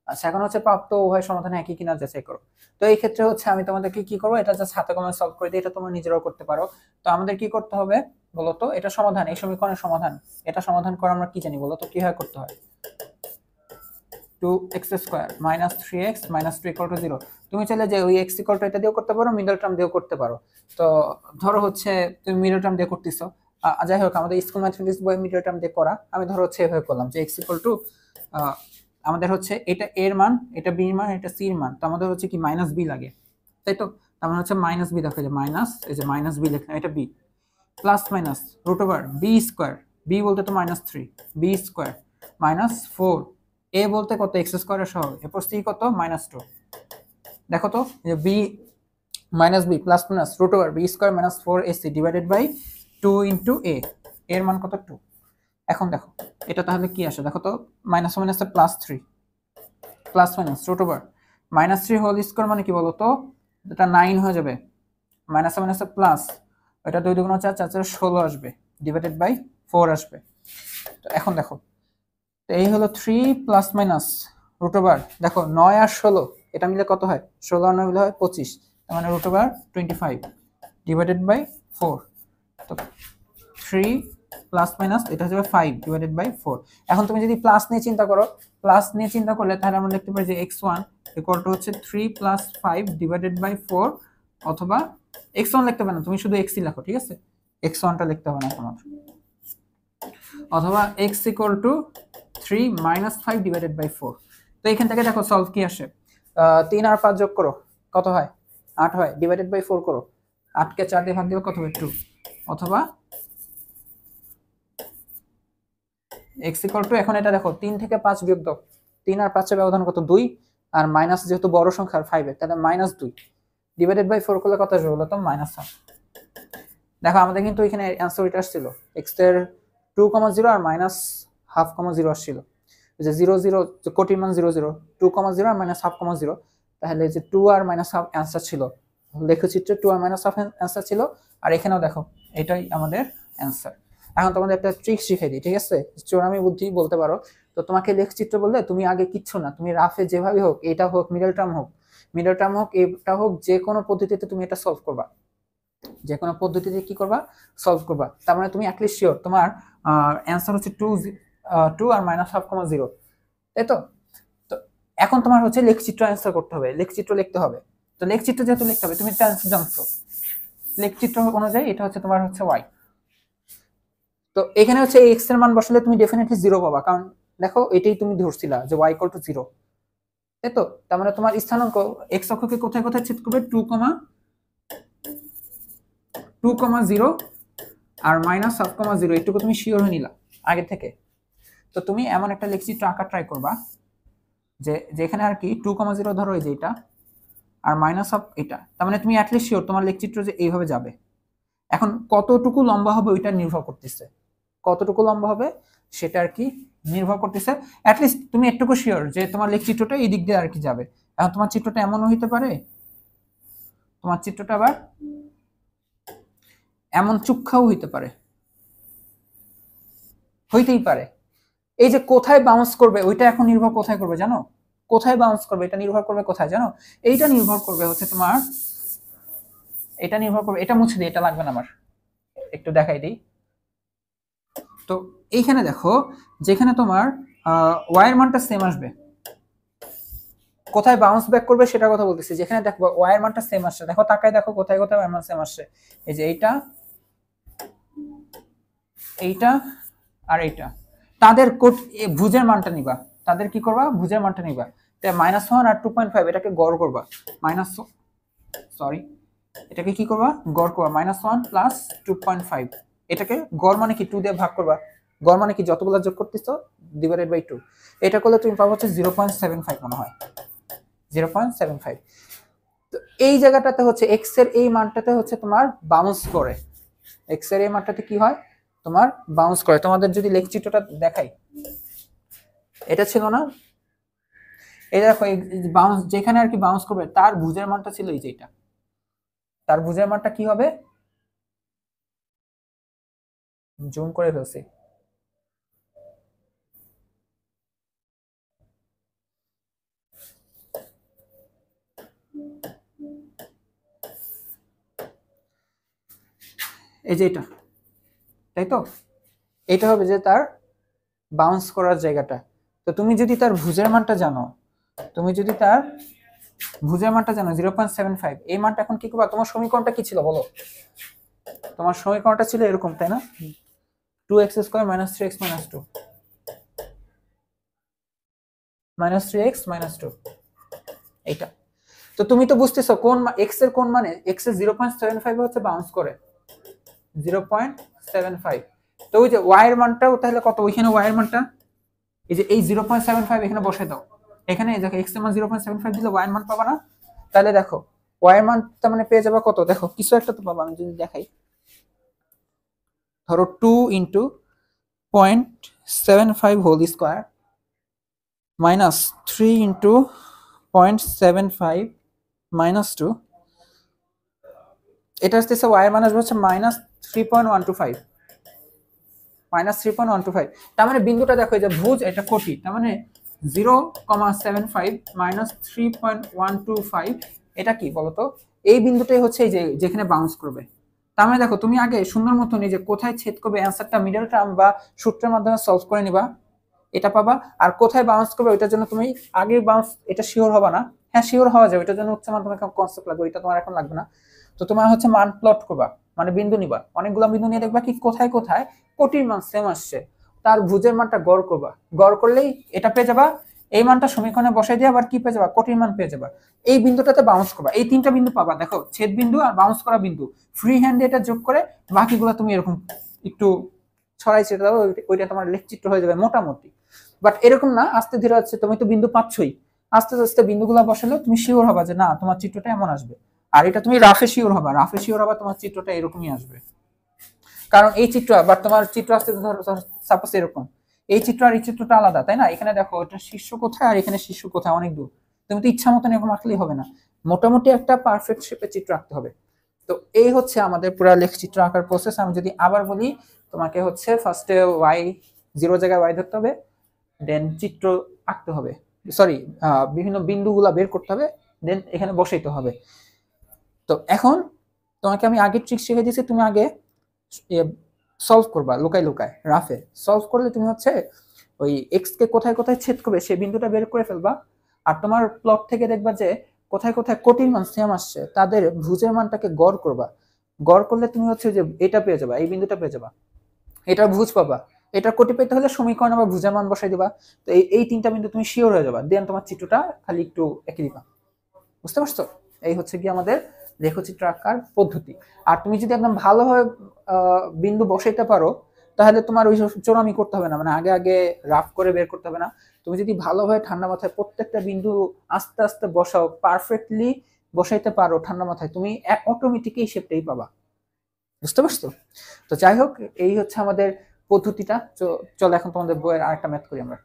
আচ্ছা, এখন হচ্ছে প্রাপ্ত উভয় সমাধান একই কিনা যাচাই করো। তো এই ক্ষেত্রে হচ্ছে আমি তোমাদেরকে কি করবো, এটা জাস্ট হাতে কলমে সলভ করে দিই, এটা তোমরা নিজেরাও করতে পারো। তো আমাদের কি করতে হবে বলতো, এটা সমাধান, এই সমীকরণের সমাধান, এটা সমাধান করা আমরা কি জানি বলতো, কিভাবে করতে হয়। 2x² - 3x - 2 = 0। তুমি চাইলে যে ওই x = এটা দিয়েও করতে পারো, মিডল টার্ম দিয়েও করতে পারো। তো ধরো হচ্ছে তুমি মিডল টার্ম দিয়ে করতেছো, যাই হোক আমাদের স্কুল ম্যাথমেটিক্স বই মিডল টার্ম দিয়ে করা। আমি ধরো হচ্ছে এভাবে করলাম যে x = আমাদের হচ্ছে এটা এর মান, এটা বি এর মান, এটা সি এর মান। তো আমাদের হচ্ছে কি -b লাগে, তাই তো? তার মানে হচ্ছে -b, দেখো যে মাইনাস, এই যে -b লিখলাম, এটা b। Plus minus root over B square, b বলতে তো -3, বি স্কোয়ার -4, এ বলতে কত এক্স স্কোয়ারের সহগ, এরপর সি কত -2। দেখো তো যে B minus B plus minus root over B square -4ac divided by 2 into A, এর মান কত 2। এখন দেখো এটা তাহলে কি আসে, দেখো তো মাইনাস মাইনাসে +3 plus minus root over -3 whole square মানে কি বলো তো, এটা 9 হয়ে যাবে, মাইনাস মাইনাসে প্লাস, এটা 2 2 4 4 4 16 আসবে ডিভাইডেড বাই 4 আসবে। তো এখন দেখো তো এই হলো 3 প্লাস মাইনাস রুট ওভার, দেখো 9 আর 16 এটা মিলে কত হয়, 16 আর 9 মিলে হয় 25, তার মানে রুট ওভার 25 ডিভাইডেড বাই 4। তো 3 প্লাস মাইনাস এটা হচ্ছে 5 ডিভাইডেড বাই 4। এখন তুমি যদি প্লাস নিয়ে চিন্তা করো, প্লাস নিয়ে চিন্তা করলে তাহলে আমরা লিখতে পারি যে x1 ইকুয়াল টু হচ্ছে 3 প্লাস 5 ডিভাইডেড বাই 4, অথবা x1 লিখতে পারো না, তুমি শুধু x ই লেখো, ঠিক আছে, x1 টা লিখতে হবে না তোমার, অথবা x equal to 3 minus 5 divided by 4। তো এখান থেকে দেখো সলভ কি আসে, 3 আর 5 যোগ করো কত হয় 8 হয়, ডিভাইডেড বাই 4 করো, 8 কে 4 দিয়ে ভাগ দিলে কত হবে 2, অথবা x ইকুয়াল টু, এখন এটা দেখো 3 থেকে 5 বিয়োগ দাও, 3 আর 5 এর ব্যবধান কত 2, আর মাইনাস যেহেতু বড় সংখ্যা 5 এর তাহলে -2 ডিভাইডেড বাই 4 করলে কত আসবে বলো তো -1। দেখো আমাদের কিন্তু এখানে অ্যানসার এটা আসছিল x এর 2,0 আর -0.5,0 আসছিল, যে 0 0 কোটির মান 0 0, 2,0 আর -0.5,0, তাহলে যে 2 আর -1/2 অ্যানসার ছিল, লেখচিত্রে 2 আর -1/2 অ্যানসার ছিল, আর এখানেও দেখো এটাই আমাদের অ্যানসার। এখন তোমাদের একটা ট্রিক শিখিয়ে দিই, ঠিক আছে, চোরামি বুদ্ধি বলতে পারো। তো তোমাকে লেখচিত্র বললে তুমি আগে কিচ্ছু না, তুমি রাফে যেভাবে হোক, এটা হোক মিডল টার্ম হোক, এটা হোক, যে কোনো পদ্ধতিতে তুমি এটা সলভ করবা, যে কোনো পদ্ধতিতে কি করবা সলভ করবা, তার মানে তুমি অ্যাটলিস্ট শিওর তোমার অ্যানসার হচ্ছে 2 আর -1/2,0, তাই তো। তো এখন তোমার হচ্ছে লেখচিত্র অ্যান্সার করতে হবে, লেখচিত্র লিখতে হবে। তো লেখচিত্র যেহেতু লিখতে হবে, তুমি একটা অ্যান্সার জানছো, লেখচিত্র অনুযায়ী এটা হচ্ছে তোমার হচ্ছে y। তো এখানে হচ্ছে x এর মান বসালে তুমি ডেফিনেটলি 0 পাবা, কারণ দেখো এটাই তুমি ধরছিলা যে y = 0, তাই তো। তার মানে তোমার স্থানাঙ্ক x অক্ষকে কোথায় কোথায় ছেদ করবে, 2,0 আর -1/2,0, এটুকু তুমি শিওর হয়ে নিলা আগে থেকে। তো তুমি এমন একটা লেখচিত্র আঁকা ট্রাই করবা যে যেখানে আর কি 2,0 ধরো এই যে এটা, আর -1/2 এটা, তার মানে তুমি অ্যাটলিস্ট শিওর তোমার লেখচিত্র যে এইভাবে যাবে। এখন কতটুকু লম্বা হবে ওইটা নির্ভর করতেছে, কতটুকু লম্বা হবে সেটা আর কি নির্ভর করতেছে, অ্যাটলিস্ট তুমি একটুকু শিওর যে তোমার লেখচিত্রটা এই দিক দিয়ে আর কি যাবে। এখন তোমার চিত্রটা এমনও হইতে পারে, তোমার চিত্রটা আবার এমন চুক্ষাও হইতে পারে, হইতেই পারে। এই যে কোথায় বাউন্স করবে ওইটা এখন নির্ভর কোথায় করবে জানো, কোথায় বাউন্স করবে এটা নির্ভর করবে কোথায় জানো, এইটা নির্ভর করবে হচ্ছে তোমার, এটা নির্ভর করবে, এটা মুছে দিই, এটা লাগবে না আমার, একটু দেখাই দিই। তো এইখানে দেখো যেখানে তোমার y এর মানটা সেম আসবে, কোথায় বাউন্স ব্যাক করবে সেটার কথা বলতেছি, যেখানে দেখো y এর মানটা সেম আসছে, দেখো তাকায় দেখো কোথায় কোথায় y এর মান সেম আসছে, এই যে এইটা, এইটা আর এইটা, তাদের ভুজের মানটা নিবা, তাদের কি করবা ভুজের মানটা নিবা, তাই -1 আর 2.5 এটাকে গড় করবা, এটাকে কি করবা গড় করবা, -1 প্লাস 2.5, এটাকে গড় মানে কি 2 দিয়ে ভাগ করবা, গড় মানে কি যতগুলো যোগ করতেছো ডিভাইডেড বাই 2, এটা করলে তুমি পাবো হচ্ছে 0.75 মনে হয়, 0.75। তো এই জায়গাটাতে হচ্ছে x এর এই মানটাতে হচ্ছে তোমার বাউন্স করে, x এর এই মানটাতে কি হয় তোমার বাউন্স করে। তোমাদের যদি লেখচিত্রটা দেখাই, এটা ছিল না, এই দেখো বাউন্স যেখানে আর কি বাউন্স করবে তার ভুজের মানটা ছিল এই যে এটা, তার ভুজের মানটা কি হবে, জুম করে ফেলছি, এই যে এটা, তাই তো, এটা হবে যে তার বাউন্স করার জায়গাটা। তো তুমি যদি তার ভুজের মানটা জানো, তুমি যদি তার ভুজের মানটা জানো 0.75, এই মানটা এখন কি করবা, তোমার সমীকরণটা কি ছিল বলো, তোমার সমীকরণটা ছিল এরকম তাই না, 2x² - 3x - 2 -3x - 2, এইটা। তো তুমি তো বুঝতেছো কোন x এর কোন মানে, x এর 0.75 হচ্ছে বাউন্স করে, 0.75। তো ওই যে y এর মানটাও তাহলে কত, ওইখানে y এর মানটা এই যে এই 0.75 এখানে বসে দাও, এখানে দেখো x এর মান 0.75 দিলে y এর মান পাবা না? তাহলে দেখো y এর মান তার মানে পেয়ে যাবে কত, দেখো কিছু একটা তো পাবা, আমি যদি দেখাই, ধরো 2 into 0.75 whole square minus 3 into 0.75 minus 2, এটা আসতেছে y এর মান আসবে হচ্ছে মাইনাস 3.125, মাইনাস 3.125। তার মানে বিন্দুটা দেখো যে ভুজ এটা কোটি, তার মানে 0.75 মাইনাস 3.125 এটা কি বলতো, এই বিন্দুটাই হচ্ছে এই যে যেখানে বাউন্স করবে। তার মানে দেখো তুমি আগে সুন্দর মতো নিজে কোথায় ছেদ করবে অ্যান্সারটা মিডল টার্ম বা সূত্রের মাধ্যমে সলভ করে নিবা, এটা পাবা। আর কোথায় বাউন্স করবে ওইটার জন্য তুমি আগে বাউন্স এটা শিওর হবা না, হ্যাঁ শিওর হওয়া যাবে, ওইটার জন্য উচ্চ মাধ্যমিক কনসেপ্ট লাগবে, এটা তোমার এখন লাগবে না। তো তোমার হচ্ছে মান প্লট করবা, মানে বিন্দু নিবা, অনেকগুলো বিন্দু নিয়ে দেখবা কি কোথায় কোথায় কোটির মান সেম আসছে, তার ভুজের মানটা গড় করবা, গড় করলেই এটা পেয়ে যাবা, এই মানটা সমীকরণে বসাই দিয়ে আবার কি পেয়ে যাবা, কোটির মান পেয়ে যাবা। এই বিন্দুটাতে বাউন্স করবা, এই তিনটা বিন্দু পাবা, দেখো ছেদ বিন্দু আর বাউন্স করা বিন্দু, ফ্রি হ্যান্ডে এটা যোগ করে বাকিগুলো তুমি এরকম একটু ছড়াই ছেড়ে দাও, ওইটা তোমার লেখচিত্র হয়ে যাবে মোটামুটি। বাট এরকম না, আস্তে ধীরে হচ্ছে, তুমি তো বিন্দু পাচ্ছই, আস্তে আস্তে বিন্দুগুলো বসালেও তুমি শিওর হবা যে না তোমার চিত্রটা এমন আসবে। আর এটা তুমি রাফে শিওর হবা, রাফে শিওর হবা তোমার চিত্রটা এরকমই আসবে। কারণ এই চিত্র আবার তোমার চিত্র আসতে ধরো সাপোজ এরকম, এই চিত্র আর এই চিত্রটা আলাদা, তাই না? এখানে দেখো এটা শীর্ষ কোথায় আর এখানে শীর্ষ কোথায়, অনেক দূর, তুমি তো ইচ্ছা মতন এরকম আঁকলেই হবে না, মোটামুটি একটা পারফেক্ট শেপের চিত্র আঁকতে হবে। তো এই হচ্ছে আমাদের পুরো লেখচিত্র আঁকার প্রসেস। আমি যদি আবার বলি, তোমাকে হচ্ছে ফার্স্টে ওয়াই, 0 জায়গায় ওয়াই ধরতে হবে, দেন চিত্র আঁকতে হবে, সরি বিভিন্ন বিন্দুগুলা বের করতে হবে, দেন এখানে বসাইতে হবে। তো এখন তোমাকে আমি আগের ট্রিক শিখিয়ে দিয়েছি, তুমি আগে সলভ করবা লুকায় লুকায় রাফে, সলভ করলে তুমি হচ্ছে ওই এক্স কে কোথায় কোথায় ছেদ করবে সেই বিন্দুটা বের করে ফেলবা। আর তোমার প্লট থেকে দেখবা যে কোথায় কোথায় কোটির মান সেম আসছে, তাদের ভুজের মানটাকে গড় করবা, গড় করলে তুমি হচ্ছে যে এটা পেয়ে যাবা, এই বিন্দুটা পেয়ে যাবা, এটার ভুজ পাবা, এটার কোটি পেতে হলে সমীকরণ আবার ভুজের মান বসাই দিবা। তো এই তিনটা বিন্দু তুমি শিওর হয়ে যাবা, দেন তোমার চিত্রটা খালি একটু এঁকে দিবা। বুঝতে পারছো? এই হচ্ছে কি আমাদের লেখচিত্র আঁকার পদ্ধতি। আর তুমি যদি একদম ভালোভাবে বিন্দু বসাইতে পারো, তাহলে তোমার ওই চোরামি করতে হবে না, মানে আগে আগে রাফ করে বের করতে হবে না। তুমি যদি ভালোভাবে ঠান্ডা মাথায় প্রত্যেকটা বিন্দু আস্তে আস্তে বসাও, পারফেক্টলি বসাইতে পারো ঠান্ডা মাথায়, তুমি অটোমেটিক এই শেপটাই পাবা। বুঝতে পারছো? তো যাই হোক, এই হচ্ছে আমাদের পদ্ধতিটা। চলো এখন তোমাদের বইয়ের আরেকটা ম্যাথ করি আমরা।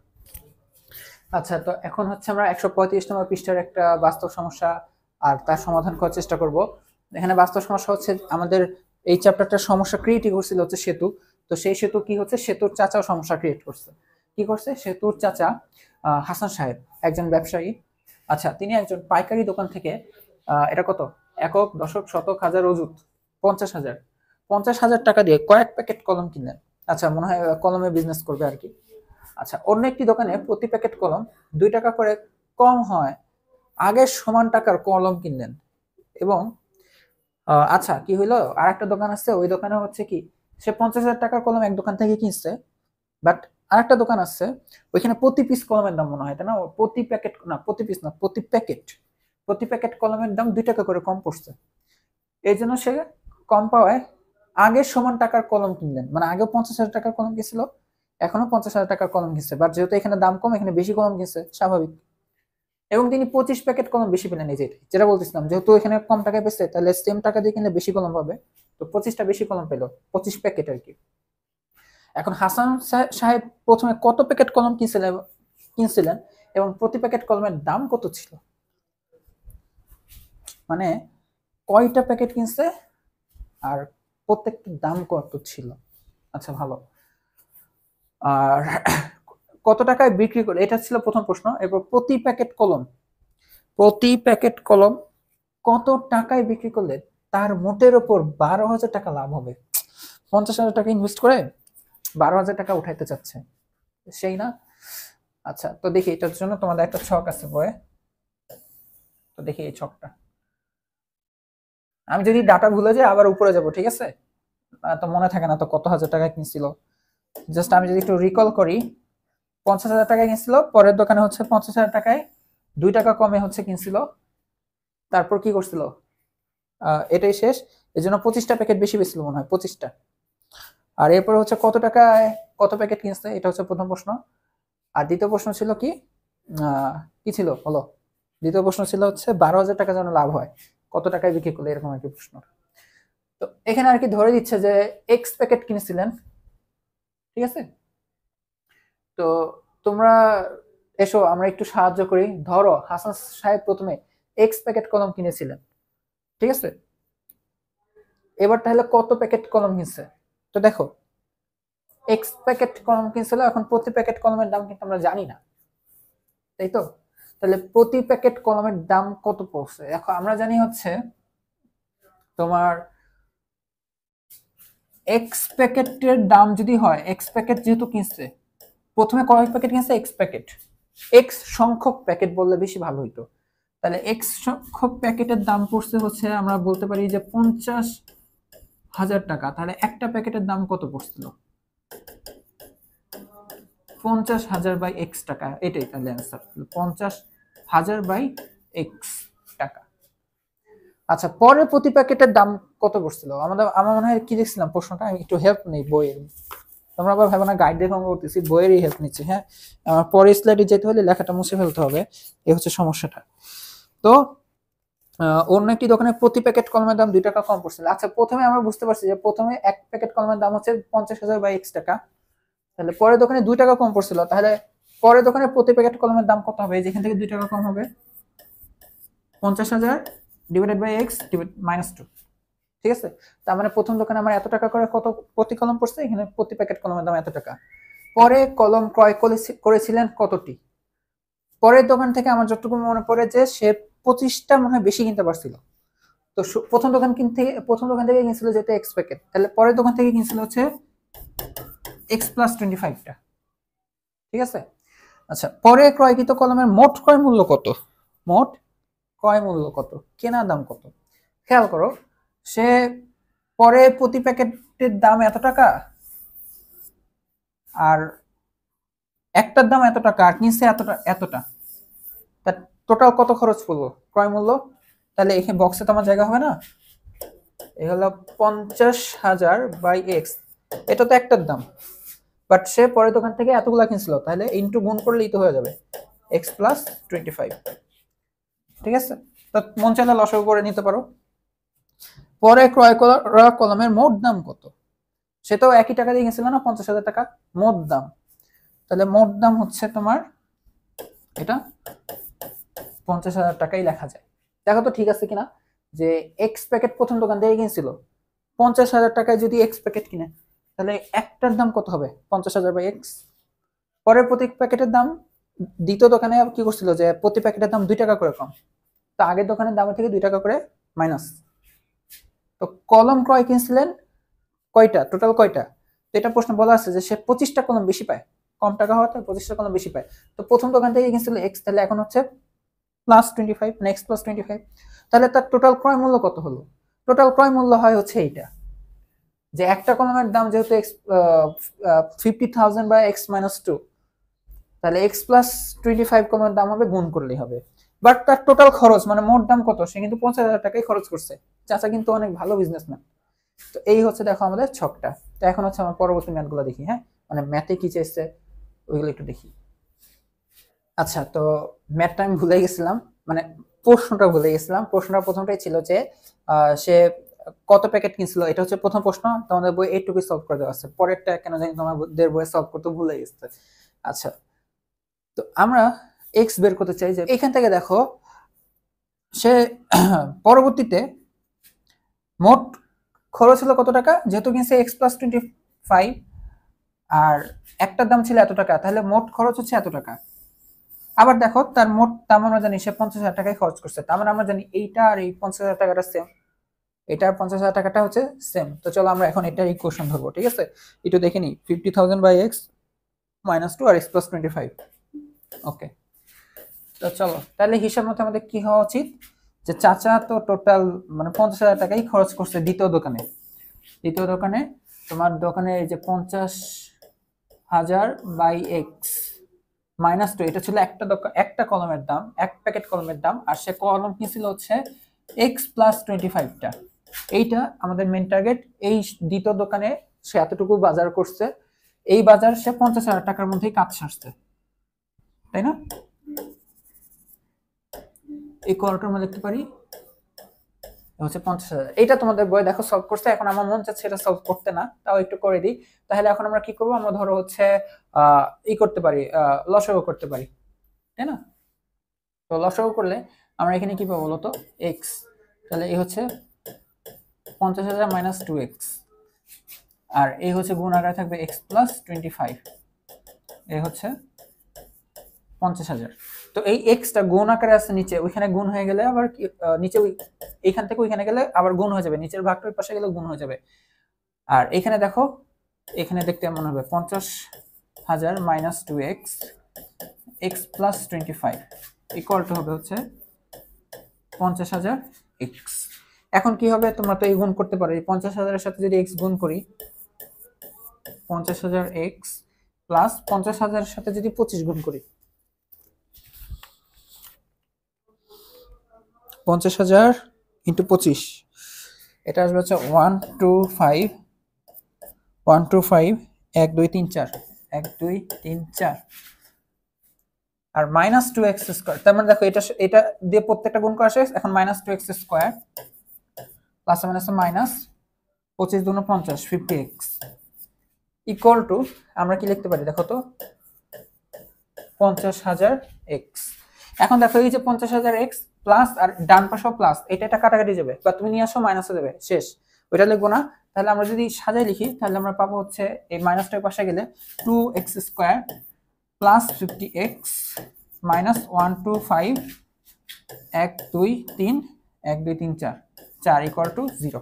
আচ্ছা, তো এখন হচ্ছে আমরা 135 নম্বর পৃষ্ঠার একটা বাস্তব সমস্যা আর তার সমাধান করার চেষ্টা করব। এখানে বাস্তব সমস্যা হচ্ছে আমাদের এই চ্যাপ্টারটার সমস্যা ক্রিয়েট করছিল হচ্ছে সেতু। তো সেই সেতু কি হচ্ছে, সেতুর চাচাও সমস্যা ক্রিয়েট করছে। কি করছে, সেতুর চাচা হাসান সাহেব একজন ব্যবসায়ী। আচ্ছা, তিনি একজন পাইকারি দোকান থেকে এটা কত, একক, দশক, শতক, হাজার, অযুত 50,000, 50,000 টাকা দিয়ে কয়েক প্যাকেট কলম কিনলেন। আচ্ছা, মনে হয় কলমে বিজনেস করবে আর কি। আচ্ছা, অন্য একটি দোকানে প্রতি প্যাকেট কলম 2 টাকা করে কম হয় আগের সমান টাকার কলম কিনলেন। এবং আচ্ছা কি হইলো, আর একটা দোকান আছে, ওই দোকানে হচ্ছে কি সে 50,000 টাকার কলম এক দোকান থেকে কিনছে, বাট আরেকটা দোকান আছে ওইখানে প্রতি পিস কলমের দাম মনে হয়, তাই না, প্রতি প্যাকেট না, প্রতি পিস না, প্রতি প্যাকেট কলমের দাম 2 টাকা করে কম পড়ছে। এই জন্য সে কম পাওয়ায় আগের সমান টাকার কলম কিনলেন, মানে আগেও 50,000 টাকার কলম কিনছিল, এখনো 50,000 টাকার কলম কিনছে, বাট যেহেতু এখানে দাম কম এখানে বেশি কলম কিনছে, স্বাভাবিক। এবং তিনি 25 প্যাকেট কলম বেশি পেলেন, এই যেটা বলতেছিলাম, যেহেতু এখানে কম টাকায় পেয়েছে তাহলে সেম টাকা দিয়ে কিনলে বেশি কলম পাবে, তো 25টা বেশি কলম পেলো, 25 প্যাকেট আর কি। এখন হাসান সাহেব প্রথমে কত প্যাকেট কলম কিনছিলেন এবং প্রতি প্যাকেট কলমের দাম কত ছিল, মানে কয়টা প্যাকেট কিনছে আর প্রত্যেকটার দাম কত ছিল। আচ্ছা ভালো, আর কত টাকায় বিক্রি করে, এটা ছিল প্রথম প্রশ্ন। এরপর প্রতি প্যাকেট কলম কত টাকায় বিক্রি করলে তার মোটের ওপর 12,000 টাকা লাভ হবে। 50,000 টাকা ইনভেস্ট করে 12,000 টাকা উঠাইতে চাচ্ছে, সেই না? আচ্ছা, তো দেখি এটার জন্য তোমাদের একটা ছক আছে বইয়ে, তো দেখি এই ছকটা। আমি যদি ডাটা ভুলে যাই আবার উপরে যাব, ঠিক আছে? তো মনে থাকে না তো কত হাজার টাকা কিনছিল, জাস্ট আমি যদি একটু রিকল করি, 50,000 টাকায় কিনছিল, পরের দোকানে হচ্ছে 50,000 টাকায় 2 টাকা কমে হচ্ছে কিনছিল, তারপর কি করছিল, এটাই শেষ, এই জন্য 25টা প্যাকেট বেশি বেশি মনে হয়, 25টা। আর এরপর হচ্ছে কত টাকায় কত প্যাকেট কিনছে, এটা হচ্ছে প্রথম প্রশ্ন। আর দ্বিতীয় প্রশ্ন ছিল কি, কি ছিল বলো? দ্বিতীয় প্রশ্ন ছিল হচ্ছে 12,000 টাকা যেন লাভ হয়, কত টাকায় বিক্রি করলে, এরকম আর কি প্রশ্ন। তো এখানে আর কি ধরে দিচ্ছে যে এক্স প্যাকেট কিনেছিলেন, ঠিক আছে? তো তোমরা এসো আমরা একটু সাহায্য করি। ধরো হাসান সাহেব প্রথমে এক্স প্যাকেট কলম কিনেছিলেন, ঠিক আছে? এবার তাহলে কত প্যাকেট কলম কিনছে? তো দেখো এক্স প্যাকেট কলম কিনছিল, এখন প্রতি প্যাকেট কলমের দাম কিন্তু আমরা জানি না, তাই তো? তাহলে প্রতি প্যাকেট কলমের দাম কত পড়ছে? এখন আমরা জানি হচ্ছে তোমার এক্স প্যাকেটের দাম যদি হয়, এক্স প্যাকেট যেহেতু কিনছে, প্রথমে কয় প্যাকেট কিনছে? এক্স প্যাকেট, এক্স সংখ্যক প্যাকেট বললে বেশি ভালো হইতো। তাহলে এক্স সংখ্যক প্যাকেটের দাম পড়ছে হচ্ছে, আমরা বলতে পারি যে 50,000 টাকা। তাহলে একটা প্যাকেটের দাম কত পড়ছিল? 50,000 বাই এক্স টাকা, এটাই তাহলে অ্যান্সার, 50,000 বাই এক্স টাকা। আচ্ছা, পরে প্রতি প্যাকেটের দাম কত পড়ছিল? আমার মনে হয় কি দেখছিলাম প্রশ্নটা, আমি একটু হেল্প নেই বইয়ের, তোমরা আবার ভাবো না গাইড দেখে অঙ্ক করতেছি, বইয়েরই হেল্প নিচ্ছি। হ্যাঁ, আমার পরের স্লাইডে যেতে হলে লেখাটা মুছে ফেলতে হবে, এই হচ্ছে সমস্যাটা। তো অন্য একটি দোকানে প্রতি প্যাকেট কলমের দাম 2 টাকা কম পড়ছিল। আচ্ছা, প্রথমে আমরা বুঝতে পারছি যে প্রথমে এক প্যাকেট কলমের দাম হচ্ছে 50,000 বাই এক্স টাকা, তাহলে পরের দোকানে 2 টাকা কম পড়ছিল, তাহলে পরের দোকানে প্রতি প্যাকেট কলমের দাম কত হবে? যেখান থেকে 2 টাকা কম হবে, 50,000 ডিভাইডেড বাই এক্স -2, ঠিক আছে? তার মানে প্রথম দোকানে আমার এত টাকা করে কত প্রতি কলম পড়ছে, এখানে প্রতি প্যাকেট কলমের দাম এত টাকা। পরে কলম ক্রয় করেছিলেন কতটি? পরের দোকান থেকে আমার যতটুকু মনে পড়ে যে সে 25টা মনে হয় বেশি কিনতে পারছিল। তো প্রথম দোকান থেকে কিনছিল যেটা এক্স প্যাকেট, তাহলে পরের দোকান থেকে কিনছিল হচ্ছে এক্স প্লাস 25টা, ঠিক আছে? আচ্ছা, পরে ক্রয়কৃত কলমের মোট ক্রয় মূল্য কত? মোট ক্রয় মূল্য কত, কেনার দাম কত? খেয়াল করো, সে পরে প্রতি প্যাকেটের দাম এত টাকা, আর একটার দাম এত টাকা, আর কিনছে এতটা এতটা, তার টোটাল কত খরচ পড়লো ক্রয় মূল্য? তাহলে এখানে বক্সে তো আমার জায়গা হবে না, এই হলো 50,000 বাই এক্স, এটা তো একটার দাম, বাট সে পরের দোকান থেকে এতগুলা কিনছিল, তাহলে ইনটু গুণ করলেই তো হয়ে যাবে এক্স প্লাস 25, ঠিক আছে? তো মন চাইলে লসাগু করে নিতে পারো। পরে ক্রয় করা কলমের মোট দাম কত? সেটাও একই টাকা দিয়ে কিনছিল না, 50,000 টাকা মোট দাম, তাহলে মোট দাম হচ্ছে তোমার এটা 50,000 টাকাই লেখা যায়। দেখো তো ঠিক আছে কিনা, যে এক্স প্যাকেট প্রথম দোকান থেকে কিনছিল 50,000 টাকায়, যদি এক্স প্যাকেট কিনে তাহলে একটার দাম কত হবে? 50,000 বাই এক্স। পরে প্রতি প্যাকেটের দাম দ্বিতীয় দোকানে কি করছিল, যে প্রতি প্যাকেটের দাম 2 টাকা করে কম, তো আগের দোকানের দামের থেকে 2 টাকা করে মাইনাস। তো কলম ক্রয় কিনছিলেন কয়টা, টোটাল কয়টা? তো এটা প্রশ্ন বলা আছে যে সে 25টা কলম বেশি পায়, কম টাকা হওয়াতে 25টা কলম বেশি পায়। তো প্রথম দোকান থেকে কিনছিল এক্স, তাহলে এখন হচ্ছে প্লাস 25, নেক্সট প্লাস 25, তাহলে তার টোটাল ক্রয় মূল্য কত হলো? টোটাল ক্রয় মূল্য হয় হচ্ছে এইটা, যে একটা কলমের দাম যেহেতু এক্স 50,000 বাই এক্স -2, তাহলে এক্স প্লাস 25 কলমের দাম হবে, গুণ করলেই হবে। বাট তার টোটাল খরচ মানে মোট দাম কত? সে কিন্তু 50,000 টাকাই খরচ করছে। চাচা কিন্তু অনেক ভালো বিজনেসম্যান। তো এই হচ্ছে দেখো আমাদের ছকটা। তো এখন হচ্ছে আমার পরবর্তী ম্যাথগুলো দেখি। হ্যাঁ, মানে ম্যাথে কি চাইছে ওইগুলো একটু দেখি। আচ্ছা, তো ম্যাথটা আমি ভুলে গেছিলাম, মানে প্রশ্নটা ভুলে গেছিলাম। প্রশ্নটা প্রথমটাই ছিল যে সে কত প্যাকেট কিনছিল, এটা হচ্ছে প্রথম প্রশ্ন। তোমাদের বই এইটুকু সলভ করে দেওয়া আছে, পরেরটা কেন জানি তোমাদের বইয়ে সলভ করতে ভুলে গেছে। আচ্ছা, তো আমরা এক্স বের করতে চাই, যে এখান থেকে দেখো সে পরবর্তীতে মোট খরচ হলো কত টাকা, যেহেতু কিনছে এক্স প্লাস 25 আর একটার দাম ছিল এত টাকা, তাহলে মোট খরচ হচ্ছে এত টাকা। আবার দেখো তার মোট দাম আমরা জানি সে 50,000 টাকায় খরচ করছে, তার মানে আমরা জানি এইটা আর এই 50,000 টাকাটা সেম, এটা আর 50,000 টাকাটা হচ্ছে সেম। তো চলো আমরা এখন এটার ইকুয়েশন ধরবো, ঠিক আছে? একটু দেখে নিই, 50,000 বাই এক্স -2 আর এক্স প্লাস 25। ওকে, তো চলো তাহলে হিসাব মতো আমাদের কি হওয়া উচিত, যে চাচা তো টোটাল মানে 50,000 টাকাই খরচ করছে দ্বিতীয় দোকানে। দ্বিতীয় দোকানে তোমার দোকানে এই যে 50,000 বাই এক্স -2, এটা ছিল একটা কলমের দাম, এক প্যাকেট কলমের দাম, আর সে কলম কিনছিল হচ্ছে এক্স প্লাস 25টা। এইটা আমাদের মেন টার্গেট। এই দ্বিতীয় দোকানে সে এতটুকু বাজার করছে, এই বাজার সে 50,000 টাকার মধ্যেই কাজ সারছে, তাই না? এই কলটা আমরা লিখতে পারি হচ্ছে 50,000। এইটা তোমাদের বই দেখো সলভ করছে। এখন আমার মন চাচ্ছে এটা সলভ করতে না, তাও একটু করে দিই। তাহলে এখন আমরা কি করব, আমরা ধরো হচ্ছে ই করতে পারি, লসাগু করতে পারি, তাই না? তো লসাগু করলে আমরা এখানে কি পাবো বলতো, এক্স। তাহলে এই হচ্ছে 50,000 মাইনাস 2x, আর এই হচ্ছে গুণ আকারে থাকবে এক্স প্লাস 25, এই হচ্ছে 50,000। তো এই এক্সটা গুণ আকারে আছে নিচে, ওইখানে গুণ হয়ে গেলে আবার নিচে এইখান থেকে ওইখানে গেলে আবার গুণ হয়ে যাবে, নিচের ভাগটা ওই পাশে গেলে গুণ হয়ে যাবে। আর এখানে দেখো, এখানে দেখতে এমন হবে 50,000 minus 2x x plus 25 equal to হবে হচ্ছে 50,000 এক্স। এখন কি হবে, তোমরা তো এই গুণ করতে পারো, এই 50,000 এর সাথে যদি এক্স গুণ করি, 50,000 এক্স প্লাস 50,000 এর সাথে যদি 25 গুণ করি, 50,000 ইন্টু 25, এটা আসবে হচ্ছে 125 125 1 2 3 4 1 2 3 4 আর মাইনাস 2x স্কয়ার। তার মানে দেখো এটা এটা দিয়ে প্রত্যেকটা গুণ করা শেষ। এখন minus 2x square plus minus minus 25 দুগুণ 50 50x ইকুয়াল টু আমরা কি লিখতে পারি দেখো তো, 50,000 এক্স। এখন দেখো এই যে 50,000 এক্স প্লাস আর ডান পাশেও প্লাস, এটা কাটাকাটি যাবে, বা তুমি নিয়ে আসো মাইনাসে যাবে, শেষ, ওইটা লিখবো না। তাহলে আমরা যদি সাজাই লিখি তাহলে আমরা পাবো হচ্ছে এই মাইনাসটার পাশে গেলে 2x square plus 50x minus 125 1 2 3 1 2 3 4 4 equal to 0।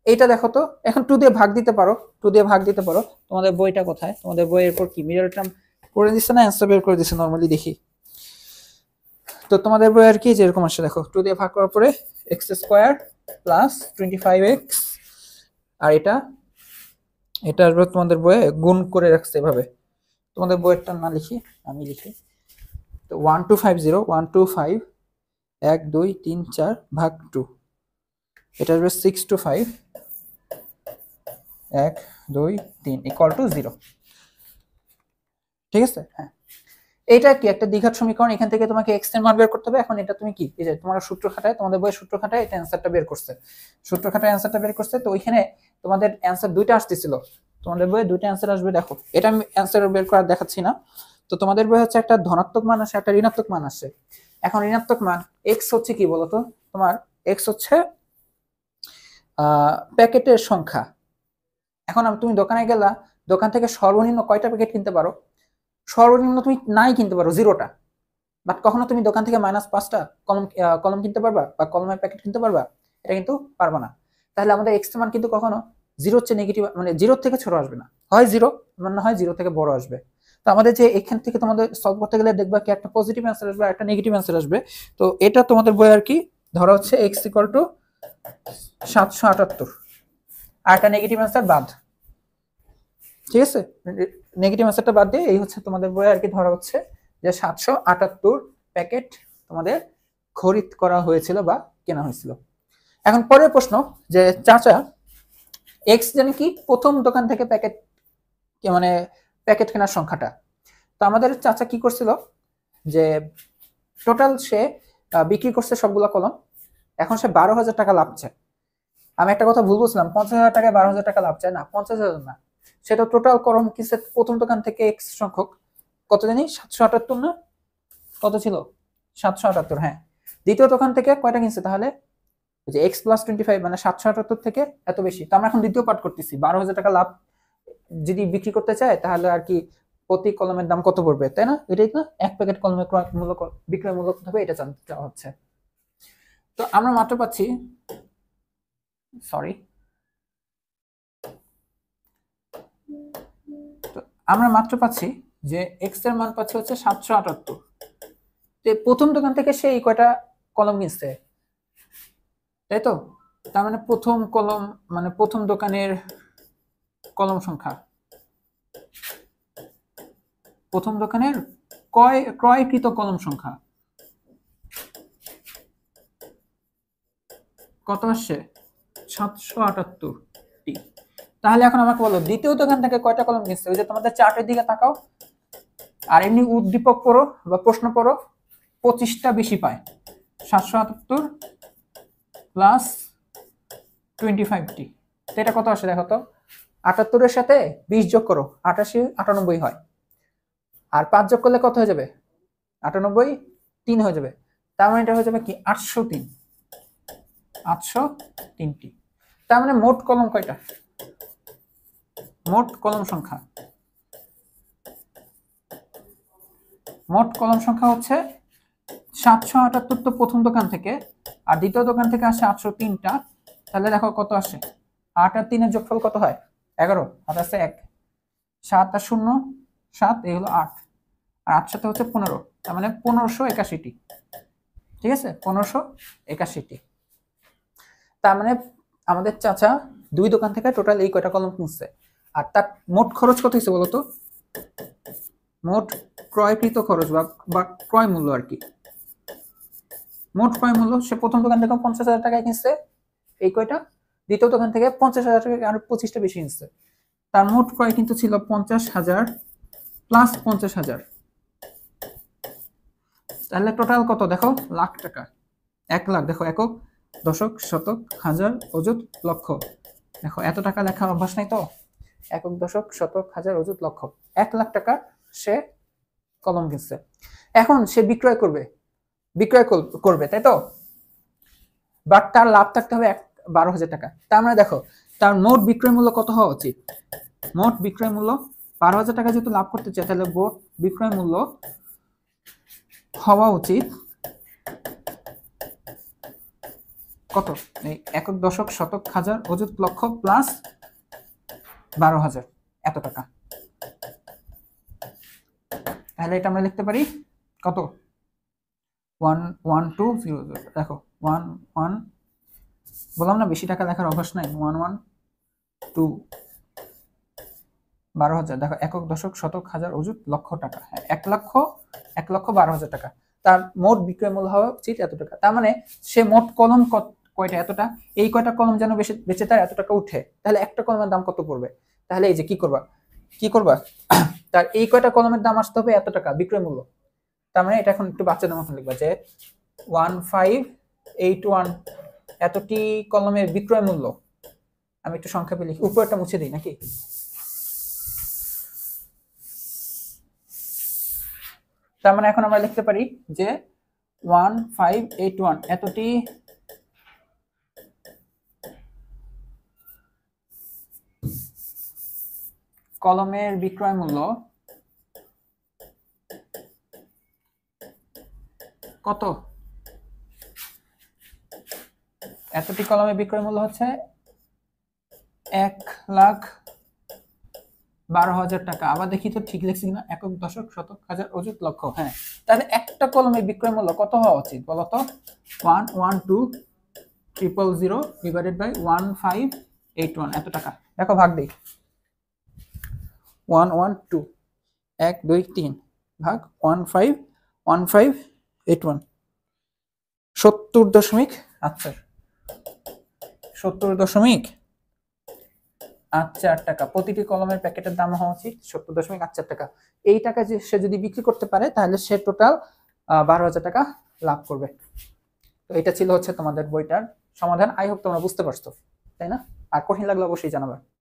এইটা দেখো তো, এখন 2 দিয়ে ভাগ দিতে পারো, 2 দিয়ে ভাগ দিতে পারো। তোমাদের বইটা কোথায়, তোমাদের বইয়ের পর কি মিডল টার্ম করে দিচ্ছে না অ্যান্সার বের করে দিচ্ছে, নরমালি দেখি তো তোমাদের বই আর কি যেরকম আসে দেখো, 2 দিয়ে ভাগ করার পরে এক্স স্কয়ার প্লাস 25x, আর এটা আসবে তোমাদের বইয়ে গুণ করে রাখছে এভাবে। তোমাদের বইয়েরটা না লিখি, আমি লিখি। তো 1250 125 1 2 3 4 ভাগ 2, এটা আসবে 625 1 2 3 ইকুয়াল টু 0। ঠিক আছে, হ্যাঁ। এটা কি একটা দ্বিঘাত সমীকরণ, এখান থেকে তোমাকে x এর মান বের করতে হবে। এখন এটা তুমি কি, এই যে তোমার সূত্র খাটায়, তোমাদের বইয়ের সূত্র খাটায় এটা অ্যানসারটা বের করছে, সূত্র খাটায় অ্যানসারটা বের করছে। তো ওইখানে তোমাদের অ্যানসার দুইটা আসতেছিল, তোমাদের বইয়ে দুইটা অ্যানসার আসবে। দেখো এটা আমি অ্যানসার বের করা দেখাচ্ছি না। তো তোমাদের বই হচ্ছে একটা ধনাত্মক মান আসে, একটা ঋণাত্মক মান আসে। এখন ঋণাত্মক মান x হচ্ছে কি বলতো, তোমার x হচ্ছে প্যাকেটের সংখ্যা। এখন তুমি দোকানে গেলা, দোকান থেকে সর্বনিম্ন কয়টা প্যাকেট কিনতে পারো, সর্বনিম্ন তুমি নাই কিনতে পারো 0টা, বাট কখনো তুমি দোকান থেকে -5টা কলম কিনতে পারবা, বা কলমের প্যাকেট কিনতে পারবা, এটা কিন্তু পারবা না। তাহলে আমাদের এক্স মান কিন্তু কখনো 0 চেয়ে নেগেটিভ, মানে 0 থেকে ছোট আসবে না, হয় 0 মানে হয় 0 থেকে বড় আসবে। তো আমাদের যে এখান থেকে তোমাদের সলভ করতে গেলে দেখবা কি একটা পজিটিভ অ্যান্সার আসবে, একটা নেগেটিভ অ্যান্সার আসবে। তো এটা তোমাদের বই আর কি ধরা হচ্ছে x ইকুয়াল টু 778, আর একটা নেগেটিভ অ্যান্সার বাদ। ঠিক আছে, নেগেটিভ অ্যান্সারটা বাদ দিয়ে এই হচ্ছে তোমাদের বই আর কি ধরা হচ্ছে যে 778 প্যাকেট তোমাদের খরিদ করা হয়েছিল বা কেনা হয়েছিল। এখন পরের প্রশ্ন, যে চাচা এক্স জানি কি প্রথম দোকান থেকে প্যাকেট, মানে প্যাকেট কেনার সংখ্যাটা। তো আমাদের চাচা কি করছিল, যে টোটাল সে বিক্রি করছে সবগুলো কলম, এখন সে 12,000 টাকা লাভ চায়। আমি একটা কথা ভুল বলছিলাম, 50,000 টাকায় 12,000 টাকা লাভ চায় না, 50,000 না, সেটা টোটাল কলম কিনছে প্রথম দোকান থেকে এক্স সংখ্যক, কত জানি 778 না, কত ছিল 778, হ্যাঁ। দ্বিতীয় দোকান থেকে কয়টা কিনছে তাহলে, যে এক্স প্লাস 25 মানে 778 থেকে এত বেশি। তো আমরা এখন দ্বিতীয় পার্ট করতেছি, 12,000 টাকা লাভ যদি বিক্রি করতে চায় তাহলে আর কি প্রতি কলমের দাম কত পড়বে, তাই না? এটাই না, এক প্যাকেট কলমের ক্রয় মূল্য, বিক্রয় মূল্য কত হবে, এটা জানতে চাওয়া হচ্ছে। তো আমরা মাত্র পাচ্ছি, সরি, তো আমরা মাত্র পাচ্ছি যে এক্স এর মান পাচ্ছি হচ্ছে 778। তো প্রথম দোকান থেকে সে এই কয়টা কলম কিনছে, তাই তো? তার মানে প্রথম কলম, মানে প্রথম দোকানের কলম সংখ্যা, প্রথম দোকানের ক্রয়কৃত কলম সংখ্যা কত আসছে, 778টি। তাহলে এখন আমাকে বলো দ্বিতীয় দোকান থেকে কয়টা কলম কিনছে? ওই যে তোমাদের চার্টের দিকে তাকাও, আর এমনি উদ্দীপক পড়ো বা প্রশ্ন পড়ো, 25টা বেশি পায়। 778 প্লাস 25টি, তো এটা কত আসে দেখো তো? 78-এর সাথে 20 যোগ করো, 88 98 হয়। আর 5 যোগ করলে কত হয়ে যাবে? 98 3 হয়ে যাবে। তার মানে এটা হয়ে যাবে কি 803, 803টি। তার মানে মোট কলম কয়টা? মোট কলম সংখ্যা, মোট কলম সংখ্যা হচ্ছে 778 তো প্রথম দোকান থেকে, আর দ্বিতীয় দোকান থেকে আসে 803টা। তাহলে দেখো কত আসে, 8 আর 3 এর যোগফল কত হয়? 11, আর আছে 1, 7 আর 0 7, এই হলো 8, আর 8 সাথে হচ্ছে 15, তার মানে 1581টি। ঠিক আছে, 1581টি। তার মানে আমাদের চাচা দুই দোকান থেকে টোটাল এই কয়টা কলম কিনছে। আর তার মোট খরচ কত হয়েছে বলতো? মোট ক্রয়কৃত খরচ বা ক্রয় মূল্য আর কি। মোট ক্রয় মূল্য, সে প্রথম দোকান থেকে 50,000 টাকায় কিনছে এই কয়টা, দ্বিতীয় দোকান থেকে 50,000 টাকা আর 25টা বেশি কিনছে। তার মোট ক্রয় কিন্তু ছিল 50,000 প্লাস 50,000, তাহলে টোটাল কত দেখো? লাখ টাকা। 1 লাখ, দেখো একক, দশক, শতক, হাজার, অযুত, লক্ষ। দেখো এত টাকা লেখার অভ্যাস নাই তো, একক, দশক, শতক, হাজার, অযুত, লক্ষ। 1 লাখ টাকা সে কলম কিনছে। এখন সে বিক্রয় করবে তাই তো, বাট তার লাভ থাকতে হবে 12,000 টাকা। তার মানে দেখো তার মোট বিক্রয় মূল্য কত হওয়া উচিত? মোট বিক্রয় মূল্য 12,000 টাকা যেহেতু লাভ করতে চায়, তাহলে মোট বিক্রয় মূল্য হওয়া উচিত কত? এই একক, দশক, শতক, হাজার, অযুত, লক্ষ প্লাস 12,000, এত টাকা। তাহলে এটা আমরা লিখতে পারি কত? 11200। দেখো 11, বললাম না বেশি টাকা লেখার অভ্যাস নাই। 112 12,000, দেখো একক, দশক, শতক, হাজার, অযুত, লক্ষ টাকা। হ্যাঁ, 1,12,000 টাকা। তার মোট বিক্রয় মূল্য হওয়া উচিত এত টাকা। তার মানে সে মোট কলম কয়টা? এতটা। এই কয়টা কলম যেন বেচে তার এত টাকা উঠে, তাহলে একটা কলমের দাম কত পড়বে? তাহলে এই যে কি করবা তার এই কয়টা কলমের দাম আসতে হবে এত টাকা বিক্রয় মূল্য। তার মানে এটা এখন একটু বাচ্চাদের মতন লিখবা যে 1581 এতটি কলমের বিক্রয় মূল্য। আমি একটু সংক্ষেপে লিখি, উপরটা মুছে দিই নাকি? তার মানে এখন আমরা লিখতে পারি যে 1581 এতটি কলমের বিক্রয় মূল্য কত? এতটি কলমের বিক্রয় মূল্য হচ্ছে 1,12,000 টাকা। আবার দেখি তো ঠিক লিখছি কিনা, একক, দশক, শতক, হাজার, অযুত, লক্ষ। হ্যাঁ, তাহলে একটা কলমের বিক্রয় মূল্য কত হওয়া উচিত বলতো? 112,000 ডিভাইডেড বাই 1581, এত টাকা। দেখো ভাগ দিই, 112 1 2 3 ভাগ 1581, 70.8। আচ্ছা, 70.8 টাকা। প্রতিটি কলমের প্যাকেটের দাম হওয়া উচিত 70.8 টাকা। এই টাকা যে সে যদি বিক্রি করতে পারে তাহলে সে টোটাল 12,000 টাকা লাভ করবে। তো এটা ছিল হচ্ছে তোমাদের বইটার সমাধান। আই হোপ তোমরা বুঝতে পারছো, তাই না? আর কঠিন লাগলে অবশ্যই জানাবে।